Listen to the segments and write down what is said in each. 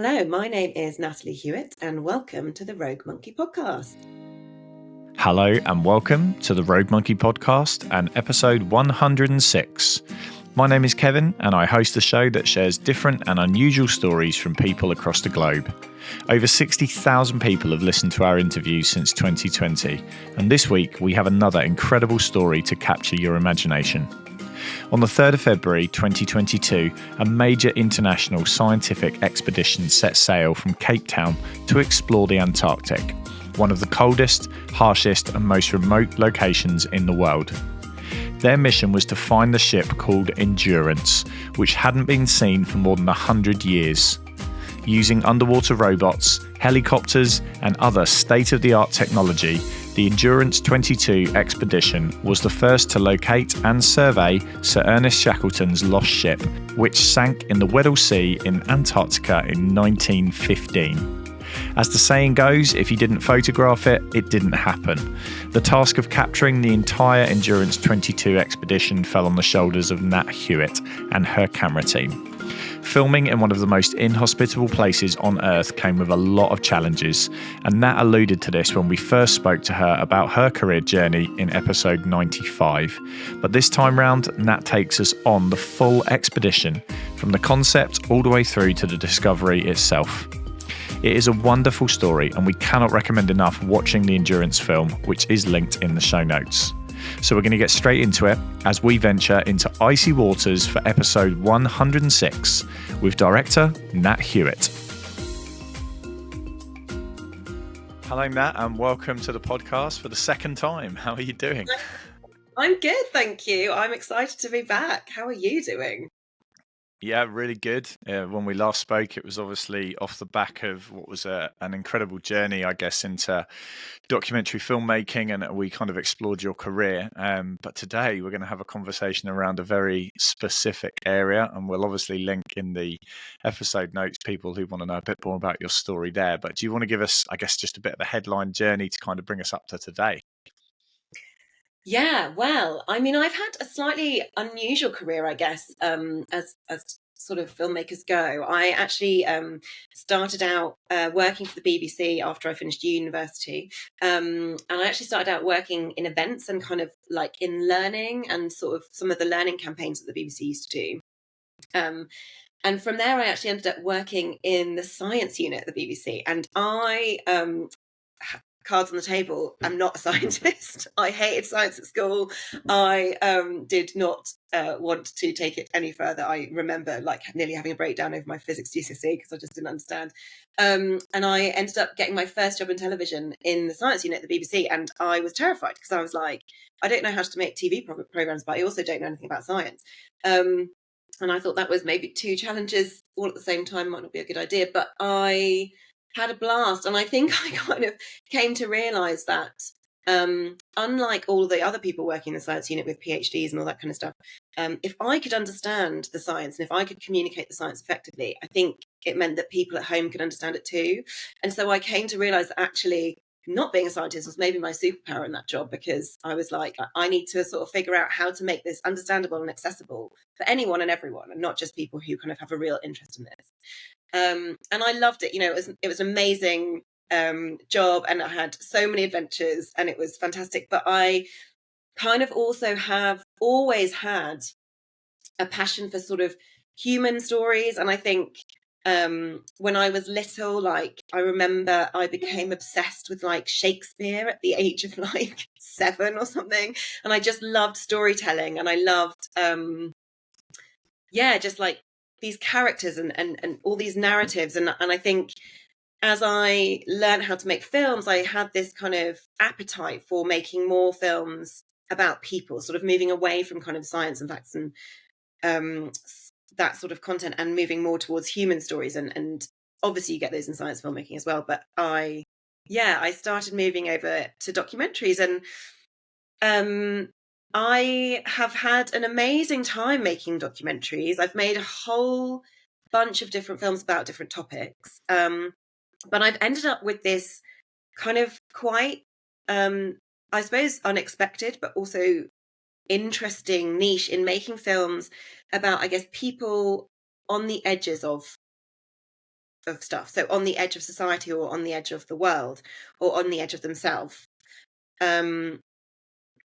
Hello, my name is Nat Hewitt, and welcome to the Rogue Monkey podcast. Hello and welcome to the Rogue Monkey podcast and episode 106. My name is Kevin and I host a show that shares different and unusual stories from people across the globe. Over 60,000 people have listened to our interviews since 2020, and this week we have another incredible story to capture your imagination. On the 3rd of February 2022, a major international scientific expedition set sail from Cape Town to explore the Antarctic, one of the coldest, harshest and most remote locations in the world. Their mission was to find the ship called Endurance, which hadn't been seen for more than 100 years. Using underwater robots, helicopters and other state-of-the-art technology, the Endurance 22 expedition was the first to locate and survey Sir Ernest Shackleton's lost ship, which sank in the Weddell Sea in Antarctica in 1915. As the saying goes, if you didn't photograph it, it didn't happen. The task of capturing the entire Endurance 22 expedition fell on the shoulders of Nat Hewit and her camera team. Filming in one of the most inhospitable places on Earth came with a lot of challenges, and Nat alluded to this when we first spoke to her about her career journey in episode 95. But this time round, Nat takes us on the full expedition, from the concept all the way through to the discovery itself. It is a wonderful story, and we cannot recommend enough watching the Endurance film, which is linked in the show notes. So we're going to get straight into it as we venture into icy waters for episode 106 with director Nat Hewit. Hello, Nat, and welcome to the podcast for the second time. How are you doing? I'm good, thank you. I'm excited to be back. How are you doing? Yeah, really good. When we last spoke, it was obviously off the back of what was an incredible journey, I guess, into documentary filmmaking, and we kind of explored your career. But today we're going to have a conversation around a very specific area, and we'll obviously link in the episode notes people who want to know a bit more about your story there. But do you want to give us, I guess, just a bit of a headline journey to kind of bring us up to today? Yeah, well, I mean, I've had a slightly unusual career, I guess, as sort of filmmakers go. I actually started out working for the BBC after I finished uni, and I actually started out working in events and kind of like in learning and sort of some of the learning campaigns that the BBC used to do. And from there, I actually ended up working in the science unit at the BBC, and I cards on the table, I'm not a scientist. I hated science at school. I did not want to take it any further. I remember like nearly having a breakdown over my physics GCSE because I just didn't understand. And I ended up getting my first job in television in the science unit at the BBC, and I was terrified because I was like, I don't know how to make TV programs, but I also don't know anything about science. And I thought that was maybe two challenges all at the same time might not be a good idea, but I had a blast. And I think I kind of came to realise that unlike all the other people working in the science unit with PhDs and all that kind of stuff, if I could understand the science and if I could communicate the science effectively, I think it meant that people at home could understand it too. And so I came to realise that actually not being a scientist was maybe my superpower in that job, because I was like, I need to sort of figure out how to make this understandable and accessible for anyone and everyone, and not just people who kind of have a real interest in this. And I loved it. You know, it was an amazing job, and I had so many adventures, and it was fantastic. But I kind of also have always had a passion for sort of human stories, and I think when I was little, like I remember I became obsessed with like Shakespeare at the age of like 7 or something, and I just loved storytelling, and I loved just like these characters and all these narratives, and I think as I learned how to make films, I had this kind of appetite for making more films about people, sort of moving away from kind of science and facts and that sort of content, and moving more towards human stories. And obviously you get those in science filmmaking as well. But I started moving over to documentaries, and I have had an amazing time making documentaries. I've made a whole bunch of different films about different topics. But I've ended up with this kind of quite, I suppose, unexpected, but also interesting niche in making films about, I guess, people on the edges of stuff. So on the edge of society, or on the edge of the world, or on the edge of themselves.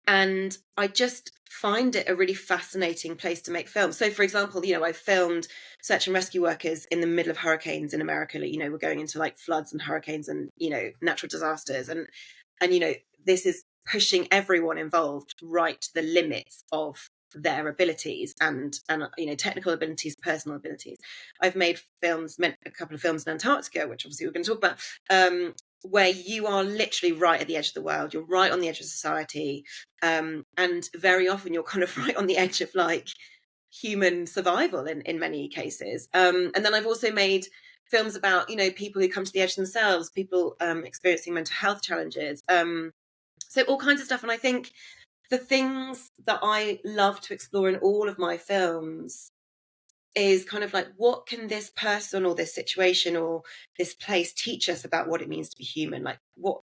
And I just find it a really fascinating place to make films. So, for example, I filmed search and rescue workers in the middle of hurricanes in America. We're going into like floods and hurricanes and, natural disasters. And this is pushing everyone involved right to the limits of their abilities and technical abilities, personal abilities. I've made a couple of films in Antarctica, which obviously we're going to talk about, where you are literally right at the edge of the world. You're right on the edge of society. And very often you're kind of right on the edge of like human survival in many cases. And then I've also made films about, people who come to the edge themselves, people experiencing mental health challenges. So all kinds of stuff. And I think the things that I love to explore in all of my films is kind of like, what can this person or this situation or this place teach us about what it means to be human? Like, what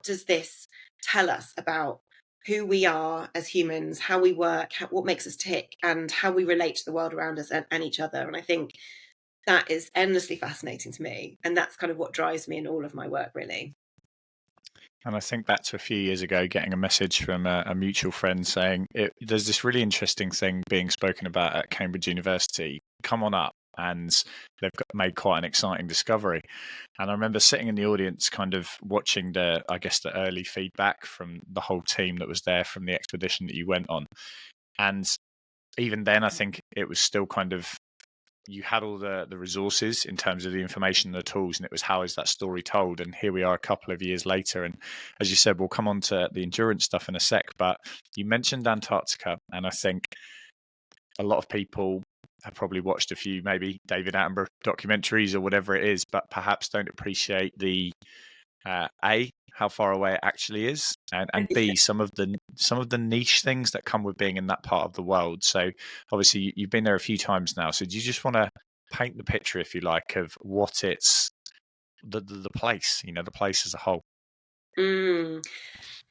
does this tell us about who we are as humans, how we work, what makes us tick, and how we relate to the world around us and each other? And I think that is endlessly fascinating to me. And that's kind of what drives me in all of my work, really. And I think back to a few years ago, getting a message from a mutual friend saying, there's this really interesting thing being spoken about at Cambridge University. Come on up. And they've made quite an exciting discovery. And I remember sitting in the audience kind of watching the early feedback from the whole team that was there from the expedition that you went on. And even then, I think it was still kind of, you had all the resources in terms of the information and the tools, and it was, how is that story told? And here we are a couple of years later, and as you said, we'll come on to the endurance stuff in a sec, but you mentioned Antarctica, and I think a lot of people have probably watched a few maybe David Attenborough documentaries or whatever it is, but perhaps don't appreciate the A, how far away it actually is, and B, some of the niche things that come with being in that part of the world. So obviously you've been there a few times now. So do you just want to paint the picture, if you like, of what it's the place, the place as a whole? I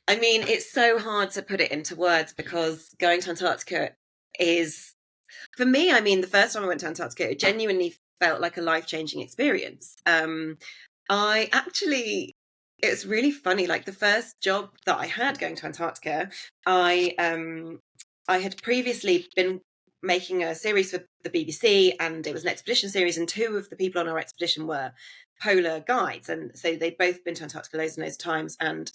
mean, it's so hard to put it into words, because going to Antarctica is, for me, I mean, the first time I went to Antarctica, it genuinely felt like a life-changing experience. It's really funny. Like, the first job that I had going to Antarctica, I had previously been making a series for the BBC, and it was an expedition series, and two of the people on our expedition were polar guides, and so they'd both been to Antarctica loads and loads of times. And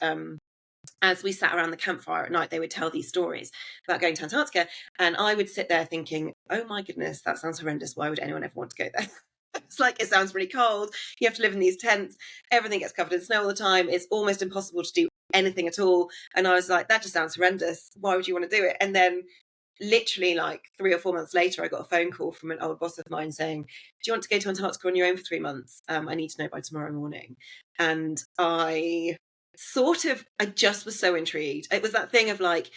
as we sat around the campfire at night, they would tell these stories about going to Antarctica, and I would sit there thinking, oh my goodness, that sounds horrendous. Why would anyone ever want to go there? It's like, it sounds really cold. You have to live in these tents. Everything gets covered in snow all the time. It's almost impossible to do anything at all. And I was like, that just sounds horrendous. Why would you want to do it? And then literally like 3 or 4 months later, I got a phone call from an old boss of mine saying, do you want to go to Antarctica on your own for 3 months? I need to know by tomorrow morning. And I just was so intrigued. It was that thing of like,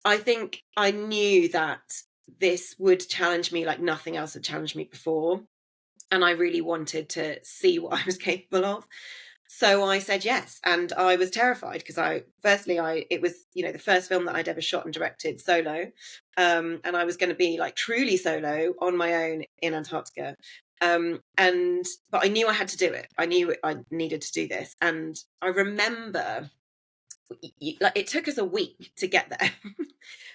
I think I knew that this would challenge me like nothing else had challenged me before. And I really wanted to see what I was capable of. So I said yes. And I was terrified because it was, the first film that I'd ever shot and directed solo. And I was going to be like truly solo on my own in Antarctica. But I knew I had to do it. I knew I needed to do this. And I remember it took us a week to get there.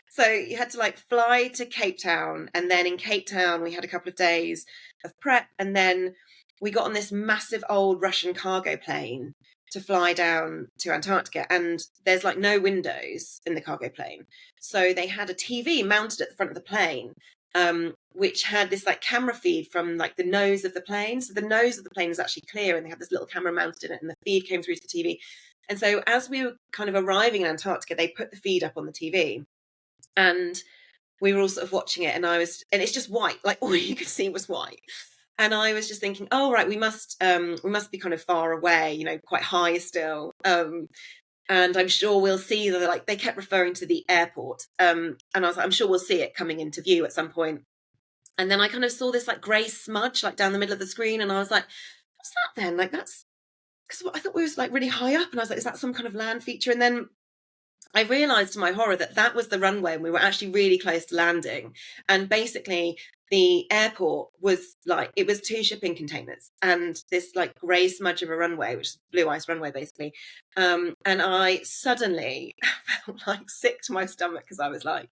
So you had to like fly to Cape Town, and then in Cape Town we had a couple of days of prep, and then we got on this massive old Russian cargo plane to fly down to Antarctica, and there's like no windows in the cargo plane. So they had a TV mounted at the front of the plane, which had this like camera feed from like the nose of the plane. So the nose of the plane was actually clear, and they had this little camera mounted in it, and the feed came through to the TV. And so as we were kind of arriving in Antarctica, they put the feed up on the TV, and we were all sort of watching it, and it's just white, like all you could see was white. And I was just thinking, oh, right, we must be kind of far away, quite high still. And I'm sure we'll see that, like, they kept referring to the airport. And I was like, I'm sure we'll see it coming into view at some point. And then I kind of saw this like grey smudge, like down the middle of the screen. And I was like, what's that then? Like, that's, because I thought we was like really high up. And I was like, is that some kind of land feature? And then I realised to my horror that was the runway, and we were actually really close to landing. And basically the airport was like, it was 2 shipping containers and this like grey smudge of a runway, which is blue ice runway basically. And I suddenly felt like sick to my stomach because I was like,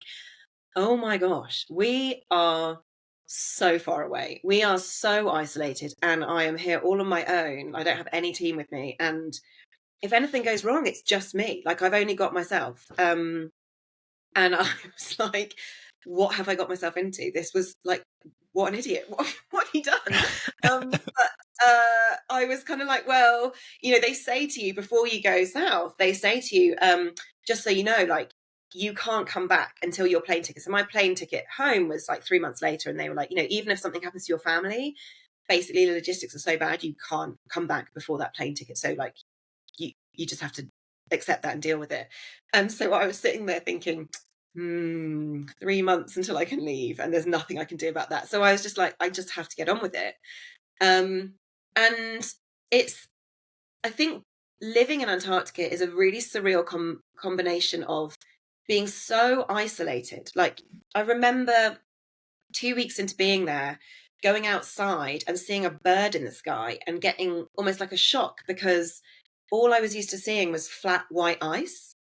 oh my gosh, we are so far away. We are so isolated, and I am here all on my own. I don't have any team with me. And if anything goes wrong, it's just me. Like, I've only got myself. And I was like, what have I got myself into? This was like, what an idiot. What have you done? I was kind of like, well, they say to you before you go south, they say to you, just so you know, like, you can't come back until your plane ticket. So my plane ticket home was like 3 months later. And they were like, even if something happens to your family, basically the logistics are so bad, you can't come back before that plane ticket. So like, you just have to accept that and deal with it. And so I was sitting there thinking, 3 months until I can leave, and there's nothing I can do about that. So I was just like, I just have to get on with it. And I think living in Antarctica is a really surreal combination of being so isolated. Like, I remember 2 weeks into being there, going outside and seeing a bird in the sky and getting almost like a shock, because all I was used to seeing was flat white ice.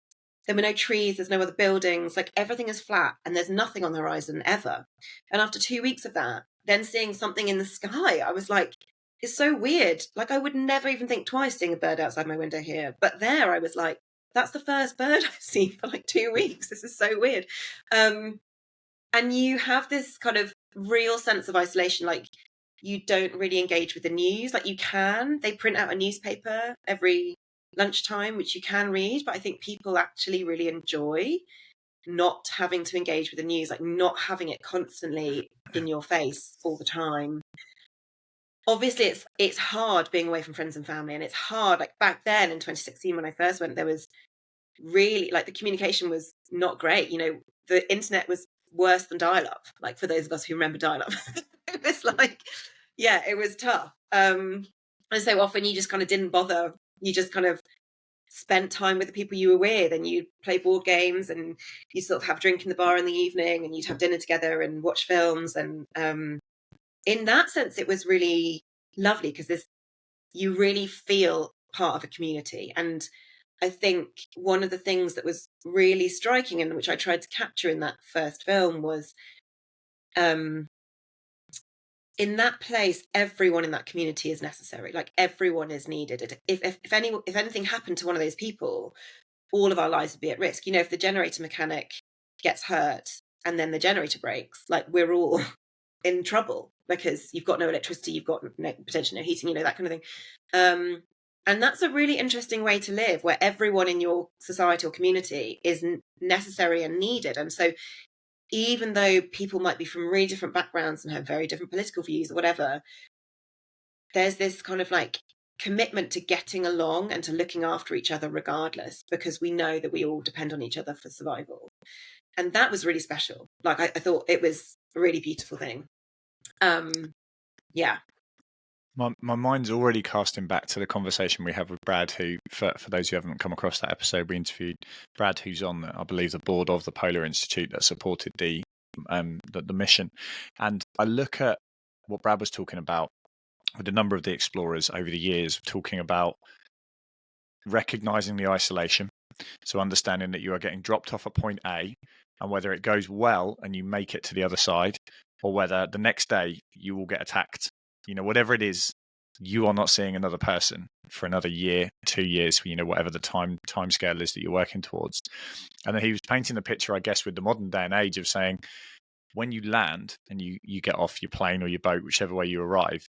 There were no trees, there's no other buildings, like everything is flat and there's nothing on the horizon ever. And after 2 weeks of that, then seeing something in the sky, I was like, it's so weird. Like, I would never even think twice seeing a bird outside my window here. But there I was like, that's the first bird I've seen for like 2 weeks. This is so weird. And you have this kind of real sense of isolation. Like, you don't really engage with the news. Like, they print out a newspaper every lunchtime, which you can read, but I think people actually really enjoy not having to engage with the news, like not having it constantly in your face all the time. Obviously it's hard being away from friends and family, and it's hard, like back then in 2016 when I first went, there was really, like, the communication was not great. The internet was worse than dial-up, like, for those of us who remember dial-up. It was like, yeah, it was tough. And so often you just kind of didn't bother. You just kind of spent time with the people you were with, and you'd play board games, and you'd sort of have a drink in the bar in the evening, and you'd have dinner together and watch films. And in that sense, it was really lovely, because you really feel part of a community. And I think one of the things that was really striking, and which I tried to capture in that first film, was in that place, everyone in that community is necessary. Like, everyone is needed. If anything happened to one of those people, all of our lives would be at risk. If the generator mechanic gets hurt and then the generator breaks, like, we're all in trouble, because you've got no electricity, you've got potentially no heating, that kind of thing. And that's a really interesting way to live, where everyone in your society or community is necessary and needed. And so even though people might be from really different backgrounds and have very different political views or whatever, there's this kind of like commitment to getting along and to looking after each other regardless, because we know that we all depend on each other for survival. And that was really special. Like, I thought it was a really beautiful thing. Yeah. My mind's already casting back to the conversation we had with Brad, who, for those who haven't come across that episode, we interviewed Brad, who's on, I believe, the board of the Polar Institute that supported the mission. And I look at what Brad was talking about with a number of the explorers over the years, talking about recognizing the isolation. So understanding that you are getting dropped off at point A, and whether it goes well and you make it to the other side, or whether the next day you will get attacked. Whatever it is, you are not seeing another person for another year, 2 years, whatever the time scale is that you're working towards. And then he was painting the picture, I guess, with the modern day and age of saying, when you land and you get off your plane or your boat, whichever way you arrive,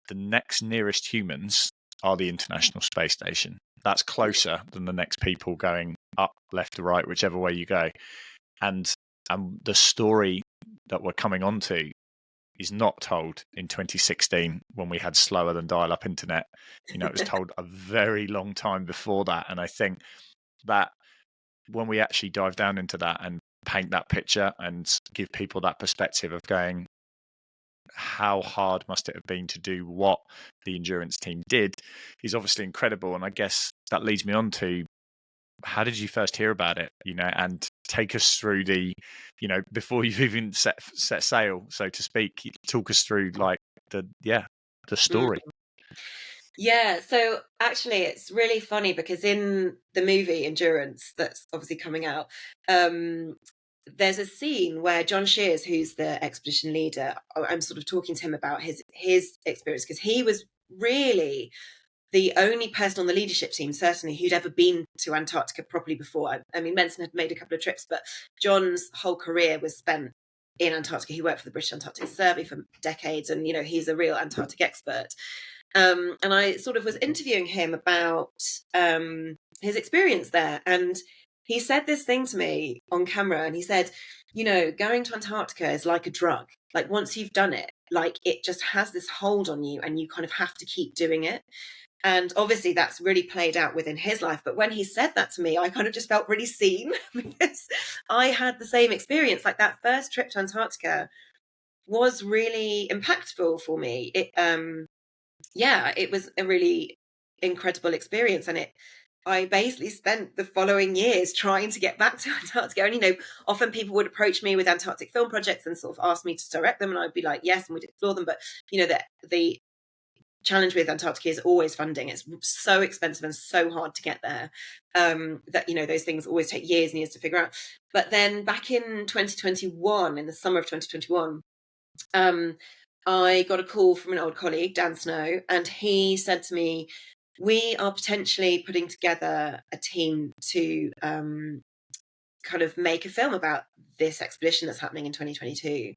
the next nearest humans are the International Space Station. That's closer than the next people going up, left to right, whichever way you go. And the story that we're coming onto is not told in 2016 when we had slower than dial-up internet. It was told a very long time before that. And I think that when we actually dive down into that and paint that picture and give people that perspective of going, how hard must it have been to do what the endurance team did, is obviously incredible. And I guess that leads me on to how did you first hear about it? And take us through before you've even set sail, so to speak. Talk us through like the Mm. story. Yeah, so actually, it's really funny because in the movie Endurance, that's obviously coming out, there's a scene where John Shears, who's the expedition leader, I'm sort of talking to him about his experience, because he was really the only person on the leadership team, certainly, who'd ever been to Antarctica properly before. I mean, Benson had made a couple of trips, but John's whole career was spent in Antarctica. He worked for the British Antarctic Survey for decades, and he's a real Antarctic expert. And I sort of was interviewing him about his experience there, and he said this thing to me on camera, and he said, going to Antarctica is like a drug. Like, once you've done it, like, it just has this hold on you, and you kind of have to keep doing it. And obviously that's really played out within his life. But when he said that to me, I kind of just felt really seen, because I had the same experience. Like, that first trip to Antarctica was really impactful for me. It was a really incredible experience. And I basically spent the following years trying to get back to Antarctica. And, often people would approach me with Antarctic film projects and sort of ask me to direct them. And I'd be like, yes, and we'd explore them. But, the challenge with Antarctica is always funding. It's so expensive and so hard to get there, that those things always take years and years to figure out. But then back in 2021, in the summer of 2021, I got a call from an old colleague, Dan Snow, and he said to me, we are potentially putting together a team to kind of make a film about this expedition that's happening in 2022,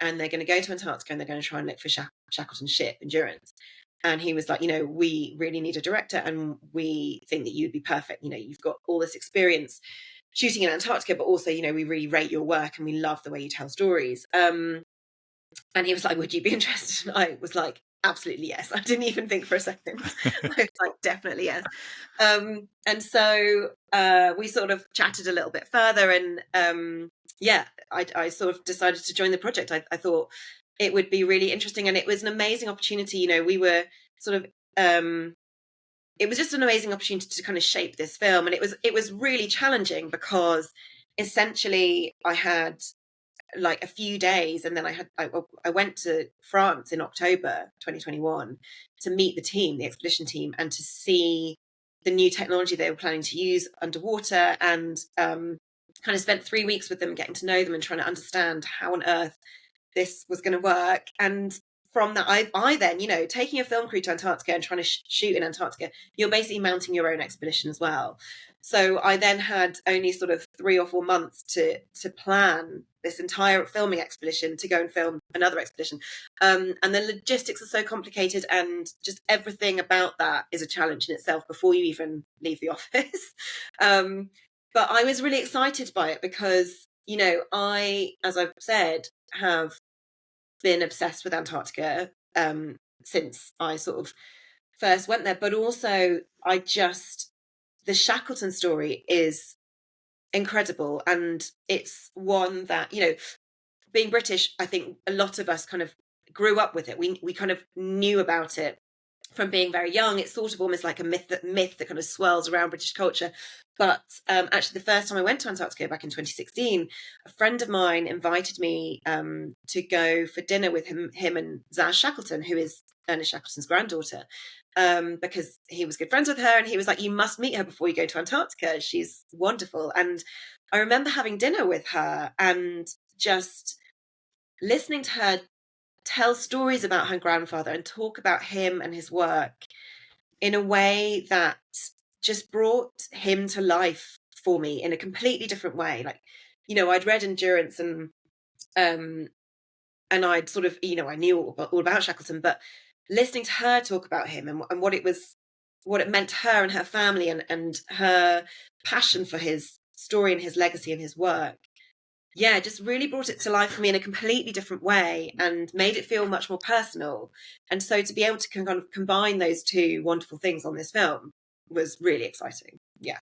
and they're going to go to Antarctica and they're going to try and look for Shackleton's ship Endurance. And he was like, we really need a director, and we think that you'd be perfect. You've got all this experience shooting in Antarctica, but also, we really rate your work and we love the way you tell stories. And he was like, would you be interested? And I was like, absolutely yes. I didn't even think for a second. I was like, definitely yes. And so we sort of chatted a little bit further, and I sort of decided to join the project. I thought it would be really interesting, and it was an amazing opportunity. We were sort of it was just an amazing opportunity to kind of shape this film, and it was really challenging, because essentially I had like a few days, and then I went to France in October 2021 to meet the team, the expedition team, and to see the new technology they were planning to use underwater, and kind of spent 3 weeks with them, getting to know them and trying to understand how on earth this was going to work. And from that, I then, taking a film crew to Antarctica and trying to shoot in Antarctica, you're basically mounting your own expedition as well. So I then had only sort of 3 or 4 months to plan this entire filming expedition, to go and film another expedition. And the logistics are so complicated, and just everything about that is a challenge in itself before you even leave the office. But I was really excited by it because, I, as I've said, have been obsessed with Antarctica since I sort of first went there. But also, the Shackleton story is incredible, and it's one that, being British, I think a lot of us kind of grew up with it. We kind of knew about it from being very young. It's sort of almost like a myth that kind of swirls around British culture. But actually, the first time I went to Antarctica back in 2016, a friend of mine invited me to go for dinner with him and Zaz Shackleton, who is Ernest Shackleton's granddaughter, because he was good friends with her, and he was like, you must meet her before you go to Antarctica. She's wonderful. And I remember having dinner with her and just listening to her tell stories about her grandfather and talk about him and his work in a way that just brought him to life for me in a completely different way. Like, I'd read Endurance, and I'd sort of, I knew all about Shackleton, but listening to her talk about him and what it meant to her and her family, and her passion for his story and his legacy and his work, just really brought it to life for me in a completely different way and made it feel much more personal. And so to be able to kind of combine those two wonderful things on this film was really exciting. Yeah.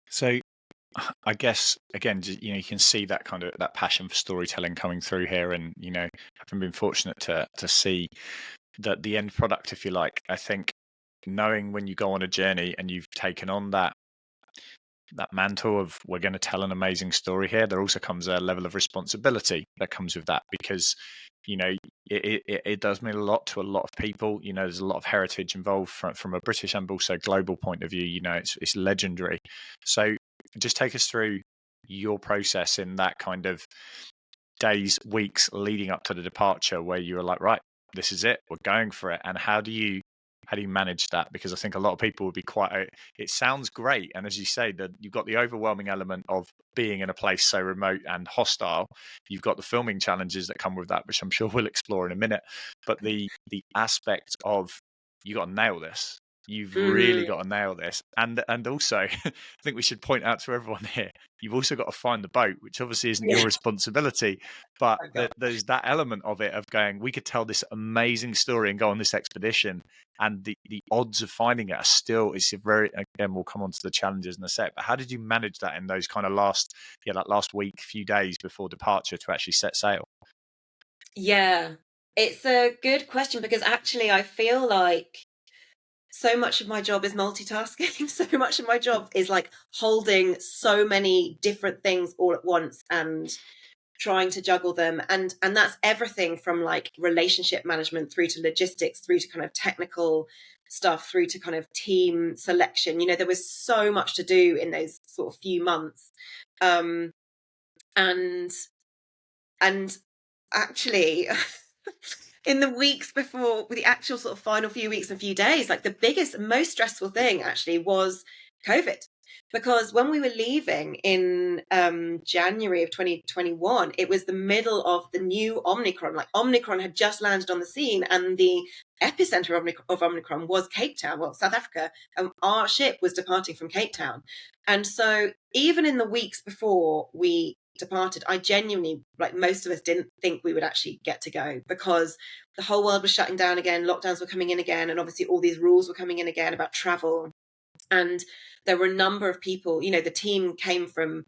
So I guess, again, you can see that kind of that passion for storytelling coming through here, and having been fortunate to see that the end product, if you like. I think knowing when you go on a journey and you've taken on that that mantle of we're going to tell an amazing story here, there also comes a level of responsibility that comes with that, because it does mean a lot to a lot of people. There's a lot of heritage involved from a British and also global point of view. It's legendary. So just take us through your process in that kind of days, weeks leading up to the departure, where you were like, right, this is it, we're going for it. And how do you manage that? Because I think a lot of people would be it sounds great, and as you say, that you've got the overwhelming element of being in a place so remote and hostile. You've got the filming challenges that come with that, which I'm sure we'll explore in a minute. But the aspect of, you got to nail this. You've really got to nail this. And also, I think we should point out to everyone here, you've also got to find the boat, which obviously isn't your responsibility, but there's that element of it of going, we could tell this amazing story and go on this expedition, and the odds of finding it are still, it's a very, again, we'll come on to the challenges in a sec, but how did you manage that in those kind of last week, few days before departure to actually set sail? Yeah, it's a good question, because actually I feel like so much of my job is multitasking. So much of my job is like holding so many different things all at once and trying to juggle them. And that's everything from like relationship management through to logistics, through to kind of technical stuff, through to kind of team selection. There was so much to do in those sort of few months. And actually in the weeks before, with the actual sort of final few weeks and few days, like the biggest, most stressful thing actually was COVID. Because when we were leaving in January of 2021, it was the middle of the new Omicron. Like Omicron had just landed on the scene, and the epicenter of Omicron was Cape Town, well, South Africa, and our ship was departing from Cape Town. And so even in the weeks before we departed, I genuinely, like most of us, didn't think we would actually get to go, because the whole world was shutting down again, lockdowns were coming in again, and obviously all these rules were coming in again about travel. And there were a number of people, the team came from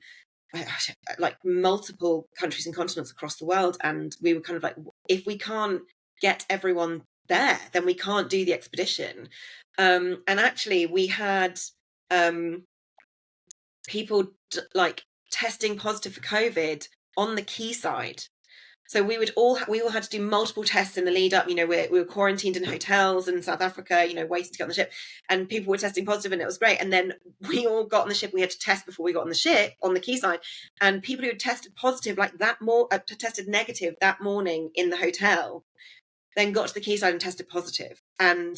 like multiple countries and continents across the world, and we were kind of like, if we can't get everyone there, then we can't do the expedition. And actually we had people like testing positive for COVID on the quayside. So we all had to do multiple tests in the lead up. We were quarantined in hotels in South Africa, waiting to get on the ship, and people were testing positive, and it was great. And then we all got on the ship. We had to test before we got on the ship on the quayside, and people who had tested positive like that tested negative that morning in the hotel, then got to the quayside and tested positive. And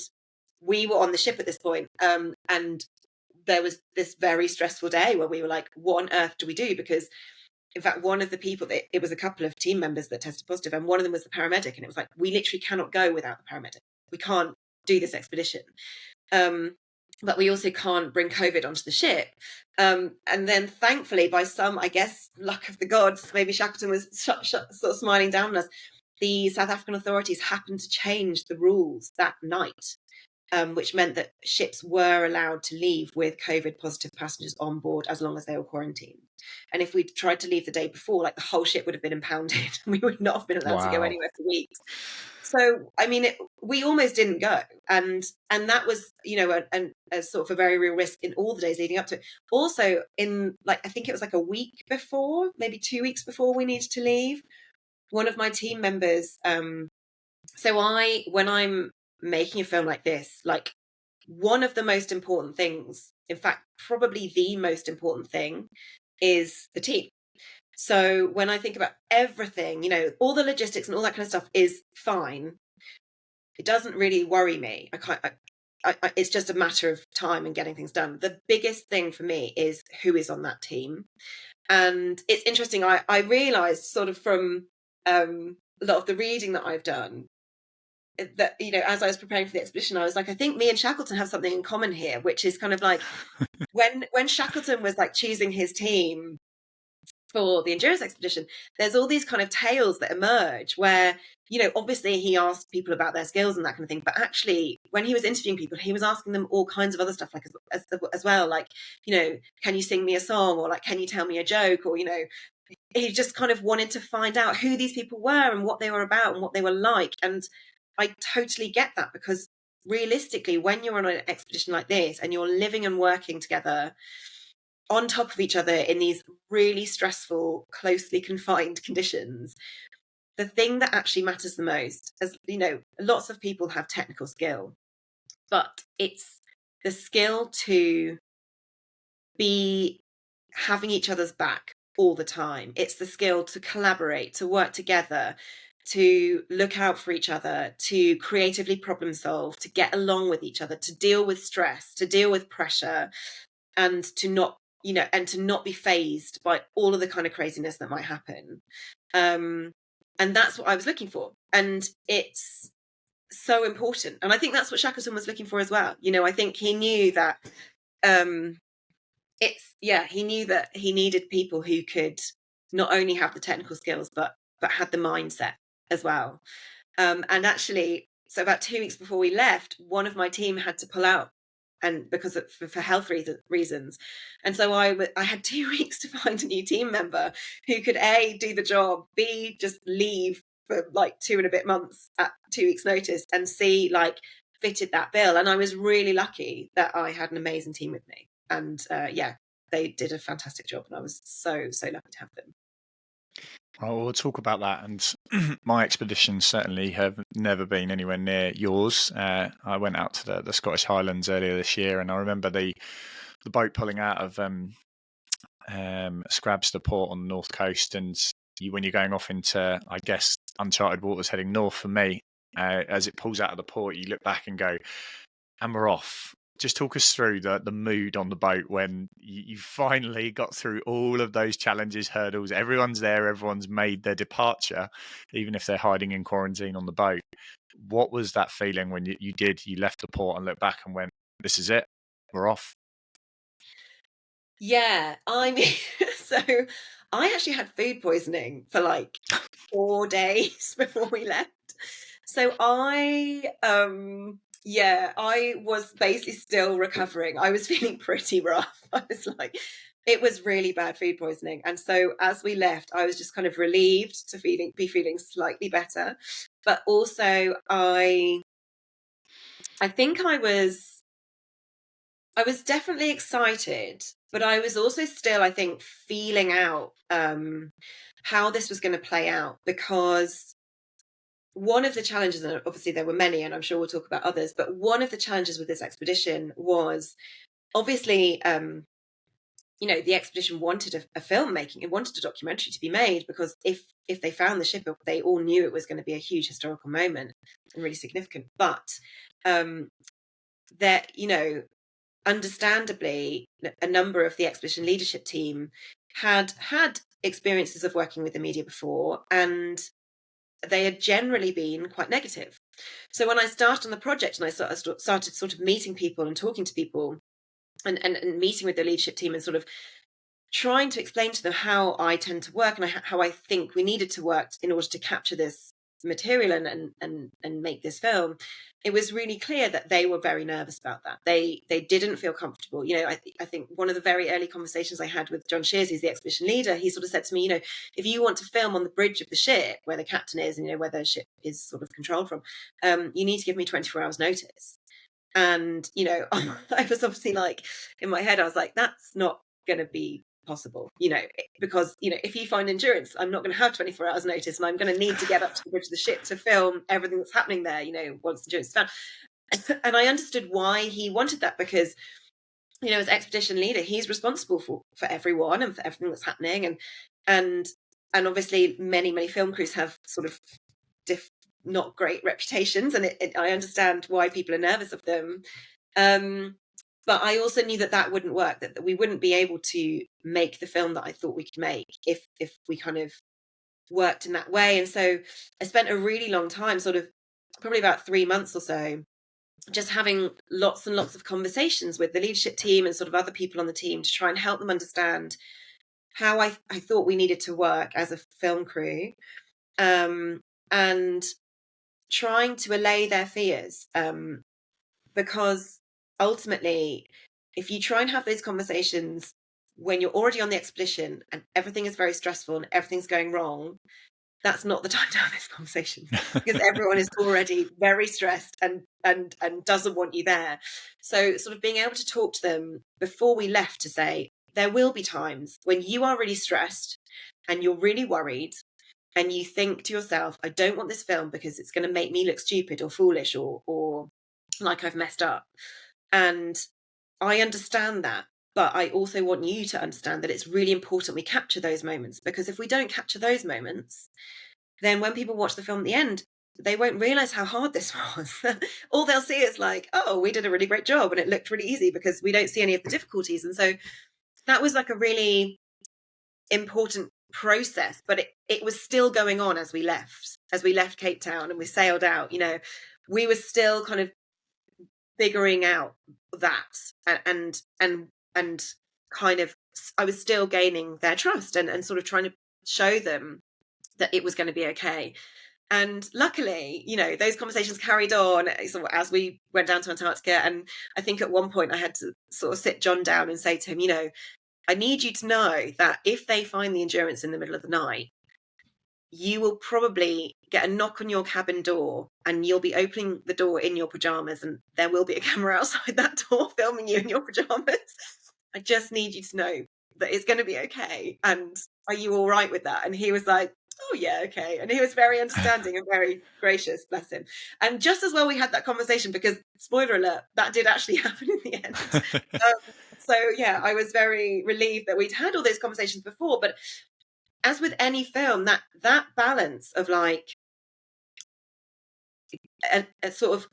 we were on the ship at this point, and there was this very stressful day where we were like, what on earth do we do? Because in fact, one of the people, it was a couple of team members that tested positive, and one of them was the paramedic. And it was like, we literally cannot go without the paramedic. We can't do this expedition. But we also can't bring COVID onto the ship. And then thankfully, by some, I guess, luck of the gods, maybe Shackleton was sort of smiling down on us, the South African authorities happened to change the rules that night. Which meant that ships were allowed to leave with COVID positive passengers on board as long as they were quarantined. And if we'd tried to leave the day before, like the whole ship would have been impounded, and we would not have been allowed to go anywhere for weeks. So, I mean, we almost didn't go. And that was, a sort of a very real risk in all the days leading up to it. Also, in I think it was like a week before, maybe 2 weeks before we needed to leave, one of my team members, when I'm making a film like this, like one of the most important things, in fact, probably the most important thing, is the team. So when I think about everything, all the logistics and all that kind of stuff is fine. It doesn't really worry me. It's just a matter of time and getting things done. The biggest thing for me is who is on that team. And it's interesting. I realized sort of from a lot of the reading that I've done, that as I was preparing for the expedition, I was like, I think me and Shackleton have something in common here, which is kind of like when Shackleton was like choosing his team for the endurance expedition, there's all these kind of tales that emerge where obviously he asked people about their skills and that kind of thing, but actually when he was interviewing people, he was asking them all kinds of other stuff, like as well, like can you sing me a song, or like can you tell me a joke, or he just kind of wanted to find out who these people were and what they were about and what they were like. And I totally get that, because realistically, when you're on an expedition like this and you're living and working together, on top of each other in these really stressful, closely confined conditions, the thing that actually matters the most, as you know, lots of people have technical skill, but it's the skill to be having each other's back all the time. It's the skill to collaborate, to work together, to look out for each other, to creatively problem solve, to get along with each other, to deal with stress, to deal with pressure, and to not, and to not be fazed by all of the kind of craziness that might happen. And that's what I was looking for. And it's so important. And I think that's what Shackleton was looking for as well. I think he knew that he knew that he needed people who could not only have the technical skills, but had the mindset as well. And actually, so about 2 weeks before we left, one of my team had to pull out, and because for health reasons. And so I had 2 weeks to find a new team member who could A, do the job, B, just leave for like 2 and a bit months at 2 weeks notice, and C, like fitted that bill. And I was really lucky that I had an amazing team with me. And they did a fantastic job, and I was so lucky to have them. Well, we'll talk about that. And my expeditions certainly have never been anywhere near yours. I went out to the Scottish Highlands earlier this year, and I remember the boat pulling out of Scrabster Port on the north coast, and when you're going off into, I guess, uncharted waters heading north for me, as it pulls out of the port, you look back and go, and we're off. Just talk us through the mood on the boat when you finally got through all of those challenges, hurdles. Everyone's there. Everyone's made their departure, even if they're hiding in quarantine on the boat. What was that feeling when you left the port and looked back and went, this is it, we're off? Yeah, I mean, so I actually had food poisoning for like 4 days before we left. So I was basically still recovering. I was feeling pretty rough. I was like, it was really bad food poisoning. And so as we left, I was just kind of relieved to be feeling slightly better. But also I think I was definitely excited, but I was also still, I think, feeling out how this was going to play out, because one of the challenges, and obviously there were many, and I'm sure we'll talk about others, but one of the challenges with this expedition was obviously, the expedition wanted a filmmaking. It wanted a documentary to be made, because if they found the ship, they all knew it was going to be a huge historical moment and really significant. But that, understandably, a number of the expedition leadership team had experiences of working with the media before, and they had generally been quite negative. So when I started on the project and I started sort of meeting people and talking to people and meeting with the leadership team and sort of trying to explain to them how I tend to work and how I think we needed to work in order to capture this material and make this film, it was really clear that they were very nervous about that. They didn't feel comfortable. I think one of the very early conversations I had with John Shears, who's the expedition leader, he sort of said to me, if you want to film on the bridge of the ship where the captain is, and where the ship is sort of controlled from, you need to give me 24 hours notice. And I was obviously like, in my head I was like, that's not going to be possible, because if you find endurance, I'm not going to have 24 hours notice, and I'm going to need to get up to the bridge of the ship to film everything that's happening there, once endurance is found. And I understood why he wanted that, because as expedition leader, he's responsible for everyone and for everything that's happening, and obviously many film crews have sort of not great reputations, and I understand why people are nervous of them. But I also knew that wouldn't work, that we wouldn't be able to make the film that I thought we could make if we kind of worked in that way. And so I spent a really long time, sort of probably about 3 months or so, just having lots and lots of conversations with the leadership team and sort of other people on the team to try and help them understand how I thought we needed to work as a film crew, and trying to allay their fears, because ultimately, if you try and have those conversations when you're already on the expedition and everything is very stressful and everything's going wrong, that's not the time to have those conversations, because everyone is already very stressed and doesn't want you there. So sort of being able to talk to them before we left to say, there will be times when you are really stressed and you're really worried and you think to yourself, I don't want this film because it's going to make me look stupid or foolish or like I've messed up. And I understand that. But I also want you to understand that it's really important we capture those moments, because if we don't capture those moments, then when people watch the film at the end, they won't realize how hard this was. All they'll see is like, oh, we did a really great job and it looked really easy, because we don't see any of the difficulties. And so that was like a really important process, but it was still going on as we left Cape Town and we sailed out. We were still kind of figuring out that and kind of, I was still gaining their trust and sort of trying to show them that it was going to be okay. And luckily, those conversations carried on as we went down to Antarctica. And I think at one point I had to sort of sit John down and say to him, I need you to know that if they find the Endurance in the middle of the night, you will probably get a knock on your cabin door and you'll be opening the door in your pajamas and there will be a camera outside that door filming you in your pajamas. I just need you to know that it's going to be okay. And are you all right with that? And he was like, oh yeah, okay. And he was very understanding and very gracious, bless him. And just as well we had that conversation, because spoiler alert, that did actually happen in the end. So yeah, I was very relieved that we'd had all those conversations before. But as with any film, that balance of like a sort of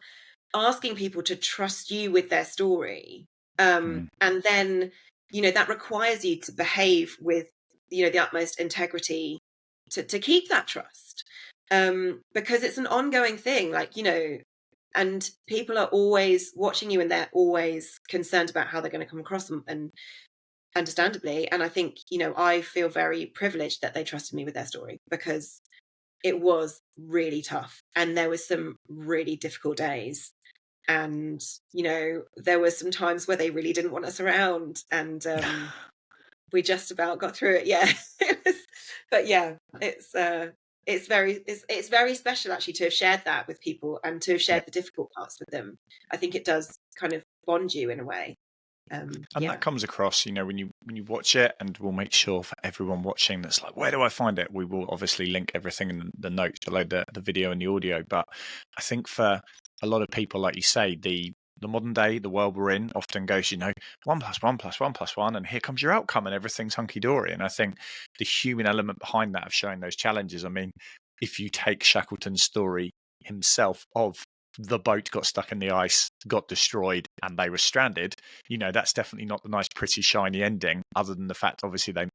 asking people to trust you with their story, and then that requires you to behave with the utmost integrity to keep that trust, because it's an ongoing thing, and people are always watching you and they're always concerned about how they're going to come across them, and understandably. And I think I feel very privileged that they trusted me with their story, because it was really tough and there was some really difficult days, and there were some times where they really didn't want us around, and we just about got through it. Yeah. But yeah, it's very special actually to have shared that with people and to have shared the difficult parts with them. I think it does kind of bond you in a way. And that comes across, when you watch it, and we'll make sure for everyone watching that's like, where do I find it? We will obviously link everything in the notes below the video and the audio. But I think for a lot of people, like you say, the modern day, the world we're in, often goes, 1 + 1 + 1 + 1, and here comes your outcome, and everything's hunky dory. And I think the human element behind that, of showing those challenges. I mean, if you take Shackleton's story himself of the boat got stuck in the ice, got destroyed, and they were stranded, that's definitely not the nice, pretty, shiny ending, other than the fact, obviously, they,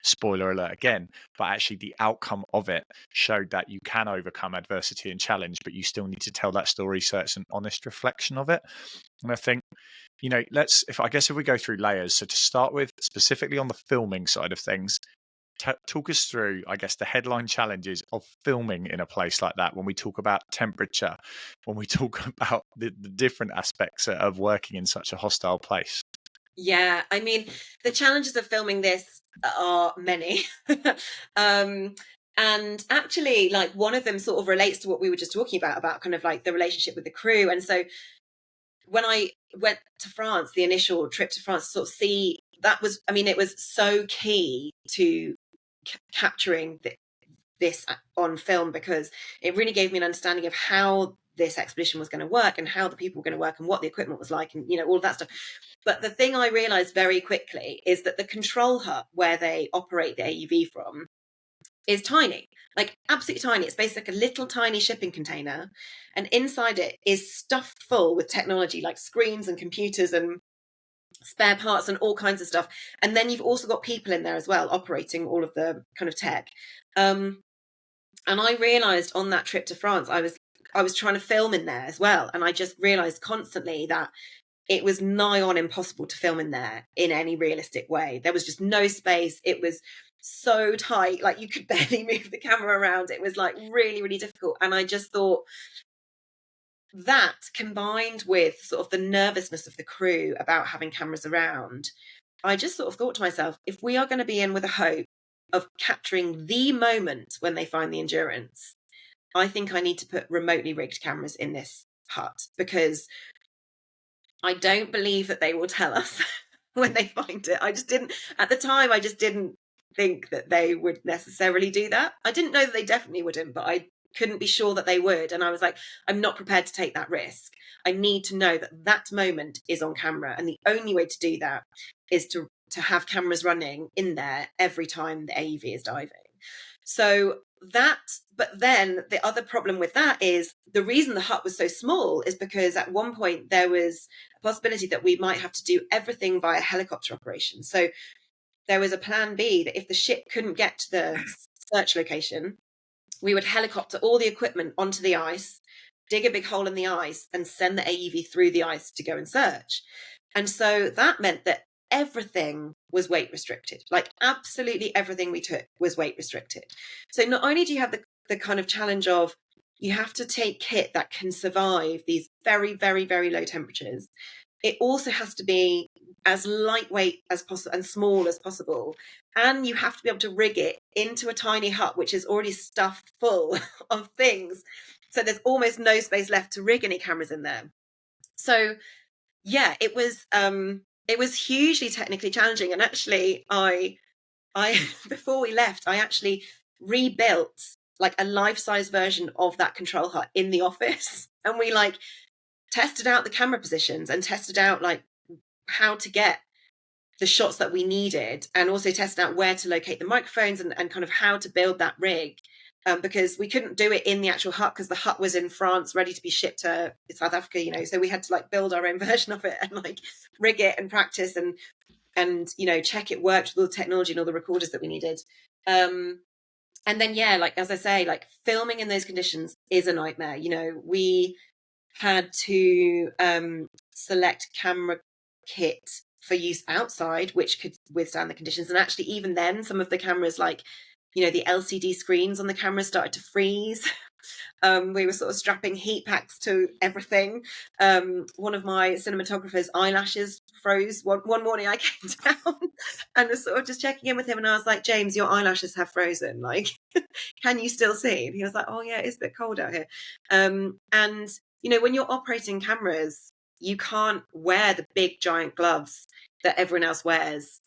spoiler alert again, but actually the outcome of it showed that you can overcome adversity and challenge, but you still need to tell that story so it's an honest reflection of it. And I think, if we go through layers, so to start with, specifically on the filming side of things, talk us through, I guess, the headline challenges of filming in a place like that, when we talk about temperature, when we talk about the different aspects of working in such a hostile place. Yeah, I mean, the challenges of filming this are many. And actually, like, one of them sort of relates to what we were just talking about kind of like the relationship with the crew. And so when I went to France, the initial trip to France, to sort of see, it was so key to capturing this on film, because it really gave me an understanding of how this expedition was going to work and how the people were going to work and what the equipment was like, and all of that stuff. But the thing I realized very quickly is that the control hut where they operate the AUV from is tiny, like absolutely tiny. It's basically like a little tiny shipping container, and inside it is stuffed full with technology, like screens and computers and spare parts and all kinds of stuff. And then you've also got people in there as well, operating all of the kind of tech. And I realized on that trip to France, I was trying to film in there as well. And I just realized constantly that it was nigh on impossible to film in there in any realistic way. There was just no space. It was so tight, like you could barely move the camera around. It was like really, really difficult. And I just thought, that combined with sort of the nervousness of the crew about having cameras around, I just sort of thought to myself, if we are going to be in with a hope of capturing the moment when they find the Endurance, I think I need to put remotely rigged cameras in this hut, because I don't believe that they will tell us when they find it. I just didn't, at the time, I just didn't think that they would necessarily do that. I didn't know that they definitely wouldn't, but I couldn't be sure that they would. And I was like, I'm not prepared to take that risk. I need to know that that moment is on camera. And the only way to do that is to have cameras running in there every time the AUV is diving. So that, but then the other problem with that is the reason the hut was so small is because at one point there was a possibility that we might have to do everything via helicopter operation. So there was a plan B that if the ship couldn't get to the search location, we would helicopter all the equipment onto the ice, dig a big hole in the ice, and send the AUV through the ice to go and search. And so that meant that everything was weight restricted. Like absolutely everything we took was weight restricted. So not only do you have the kind of challenge of you have to take kit that can survive these very, very, very low temperatures, it also has to be as lightweight as possible and small as possible. And you have to be able to rig it into a tiny hut, which is already stuffed full of things. So there's almost no space left to rig any cameras in there. So yeah, it was hugely technically challenging. And actually I before we left, I actually rebuilt like a life-size version of that control hut in the office. And we like tested out the camera positions and tested out like how to get the shots that we needed, and also tested out where to locate the microphones and kind of how to build that rig. Because we couldn't do it in the actual hut because the hut was in France ready to be shipped to South Africa, you know, so we had to like build our own version of it and like rig it and practice and you know, check it worked with all the technology and all the recorders that we needed. And then yeah, like as I say, like filming in those conditions is a nightmare. You know, we had to select camera kit for use outside which could withstand the conditions, and actually even then some of the cameras, like, you know, the LCD screens on the cameras started to freeze. We were sort of strapping heat packs to everything. One of my cinematographer's eyelashes froze. One morning I came down and was sort of just checking in with him, and I was like, James, your eyelashes have frozen, like can you still see? And he was like, oh yeah, it's a bit cold out here. And you know, when you're operating cameras, you can't wear the big giant gloves that everyone else wears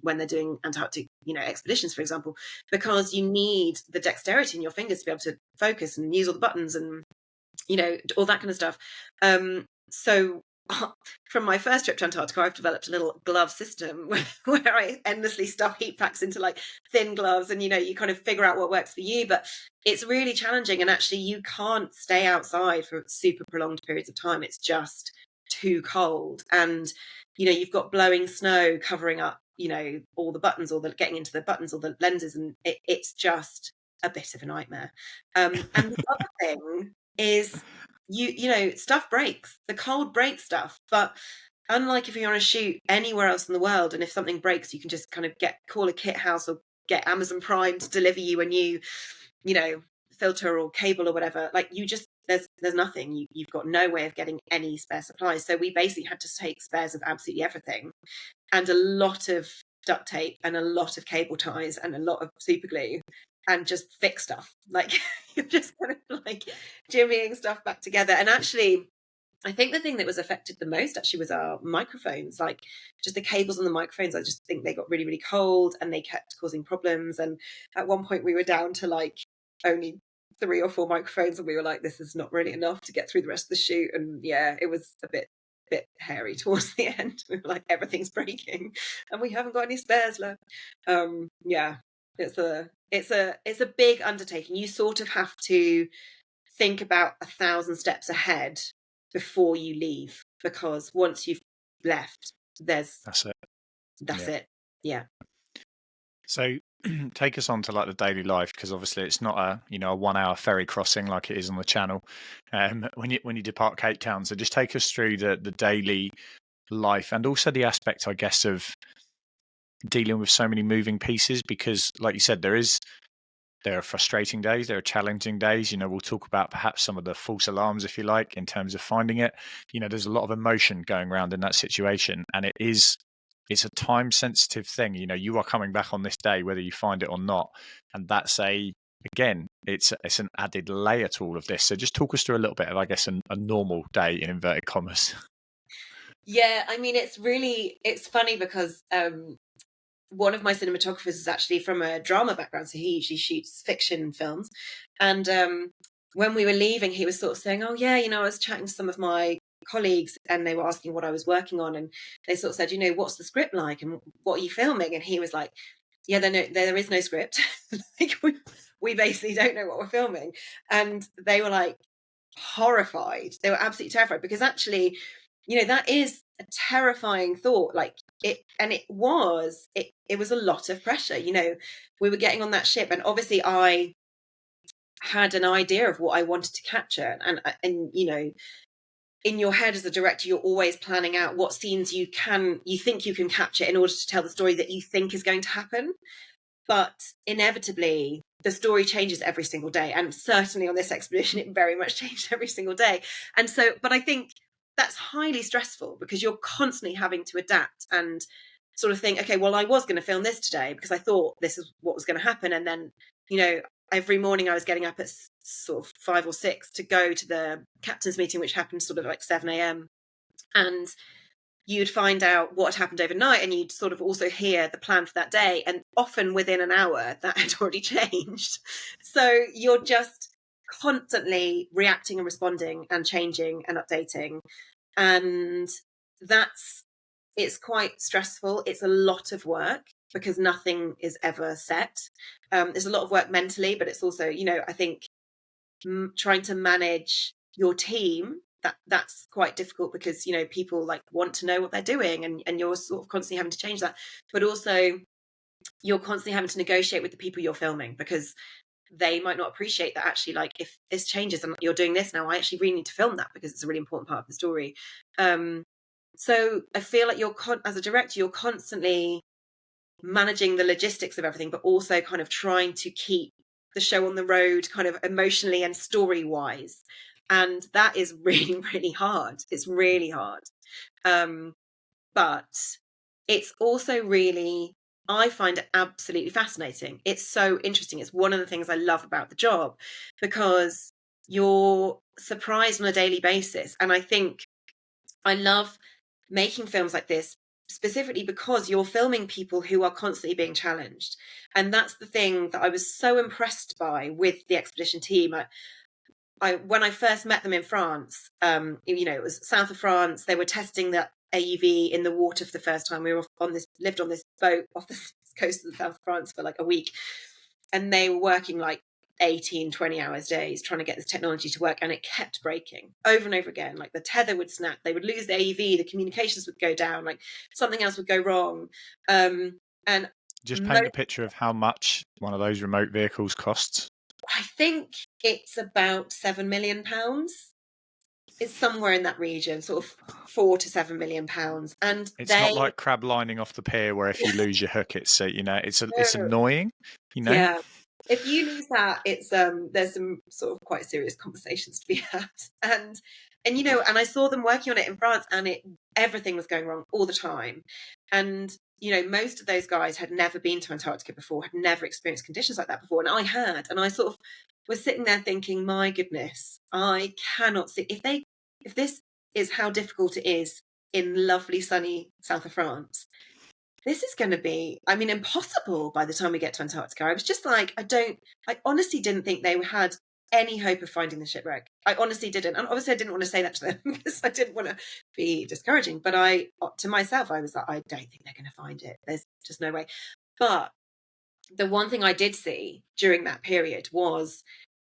when they're doing Antarctic, you know, expeditions, for example, because you need the dexterity in your fingers to be able to focus and use all the buttons and, you know, all that kind of stuff. So from my first trip to Antarctica, I've developed a little glove system where I endlessly stuff heat packs into like thin gloves, and, you know, you kind of figure out what works for you, but it's really challenging. And actually you can't stay outside for super prolonged periods of time. It's just too cold. And, you know, you've got blowing snow covering up, you know, all the buttons, or the getting into the buttons or the lenses, and it's just a bit of a nightmare. And the other thing is you know, stuff breaks. The cold breaks stuff, but unlike if you're on a shoot anywhere else in the world, and if something breaks, you can just kind of call a kit house or get Amazon Prime to deliver you a new, you know, filter or cable or whatever. Like you just, there's nothing. You've got no way of getting any spare supplies. So we basically had to take spares of absolutely everything, and a lot of duct tape and a lot of cable ties and a lot of super glue, and just fix stuff. Like you're just kind of like jimmying stuff back together. And actually, I think the thing that was affected the most actually was our microphones, like just the cables on the microphones. I just think they got really, really cold and they kept causing problems. And at one point we were down to like only 3 or 4 microphones, and we were like, this is not really enough to get through the rest of the shoot. And yeah, it was a bit hairy towards the end. We were like, everything's breaking and we haven't got any spares left. Yeah, it's a big undertaking. You sort of have to think about 1,000 steps ahead before you leave, because once you've left, that's it. Yeah. So take us on to like the daily life, because obviously it's not a, you know, a 1 hour ferry crossing like it is on the channel when you depart Cape Town. So just take us through the daily life, and also the aspect, I guess, of dealing with so many moving pieces, because like you said, there are frustrating days, there are challenging days. You know, we'll talk about perhaps some of the false alarms, if you like, in terms of finding it. You know, there's a lot of emotion going around in that situation, and it's a time sensitive thing. You know, you are coming back on this day whether you find it or not, and that's again, it's an added layer to all of this. So just talk us through a little bit of, I guess, a normal day in inverted commas. Yeah, I mean, it's funny because one of my cinematographers is actually from a drama background, so he usually shoots fiction films. And when we were leaving, he was sort of saying, "Oh yeah, I was chatting to some of my colleagues, and they were asking what I was working on, and they sort of said, what's the script like, and what are you filming?" And he was like, "Yeah, there is no script. Like we basically don't know what we're filming." And they were like horrified. They were absolutely terrified because actually, that is a terrifying thought. Like it was a lot of pressure. We were getting on that ship, and obviously I had an idea of what I wanted to capture, and in your head as a director, you're always planning out what scenes you think you can capture in order to tell the story that you think is going to happen. But inevitably, the story changes every single day. And certainly on this expedition, it very much changed every single day. And so, but I think that's highly stressful because you're constantly having to adapt and sort of think, okay, well, I was going to film this today because I thought this is what was going to happen. And then, every morning I was getting up at sort of 5 or 6 to go to the captain's meeting, which happened sort of like 7 a.m. And you'd find out what happened overnight, and you'd sort of also hear the plan for that day. And often within an hour, that had already changed. So you're just constantly reacting and responding and changing and updating. And it's quite stressful. It's a lot of work because nothing is ever set. There's a lot of work mentally, but it's also, I think trying to manage your team, that's quite difficult because people like want to know what they're doing, and you're sort of constantly having to change that. But also you're constantly having to negotiate with the people you're filming because they might not appreciate that actually, like, if this changes and you're doing this now, I actually really need to film that because it's a really important part of the story. So I feel like as a director, you're constantly managing the logistics of everything, but also kind of trying to keep the show on the road kind of emotionally and story wise. And that is really, really hard. It's really hard. But it's also really, I find it absolutely fascinating. It's so interesting. It's one of the things I love about the job because you're surprised on a daily basis. And I think I love making films like this specifically because you're filming people who are constantly being challenged. And that's the thing that I was so impressed by with the expedition team. When I first met them in France, it was south of France. They were testing the AUV in the water for the first time. We were lived on this boat off the coast of the south of France for like a week. And they were working like 18, 20 hours days trying to get this technology to work, and it kept breaking over and over again. Like the tether would snap, they would lose the AUV, the communications would go down, like something else would go wrong. And just paint a picture of how much one of those remote vehicles costs. I think it's about £7 million. It's somewhere in that region, sort of £4 to £7 million. And it's not like crab lining off the pier where if you lose your hook, it's it's annoying. Yeah. If you lose that, it's there's some sort of quite serious conversations to be had. And I saw them working on it in France, and everything was going wrong all the time. And most of those guys had never been to Antarctica before, had never experienced conditions like that before, and I had. And I sort of was sitting there thinking, my goodness, I cannot see if this is how difficult it is in lovely sunny south of France. This is going to be, impossible by the time we get to Antarctica. I was just like, I honestly didn't think they had any hope of finding the shipwreck. I honestly didn't. And obviously I didn't want to say that to them because I didn't want to be discouraging. But to myself, I was like, I don't think they're going to find it. There's just no way. But the one thing I did see during that period was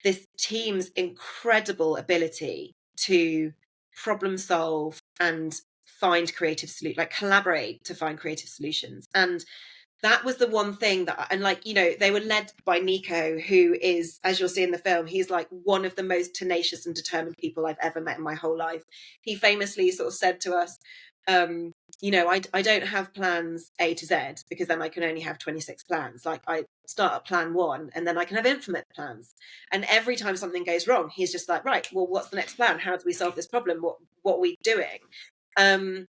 this team's incredible ability to problem solve and find creative solutions, like collaborate to find creative solutions. And that was the one thing that, and they were led by Nico, who is, as you'll see in the film, he's like one of the most tenacious and determined people I've ever met in my whole life. He famously sort of said to us, I don't have plans A to Z because then I can only have 26 plans. Like I start at plan 1 and then I can have infinite plans. And every time something goes wrong, he's just like, right, well, what's the next plan? How do we solve this problem? What are we doing? And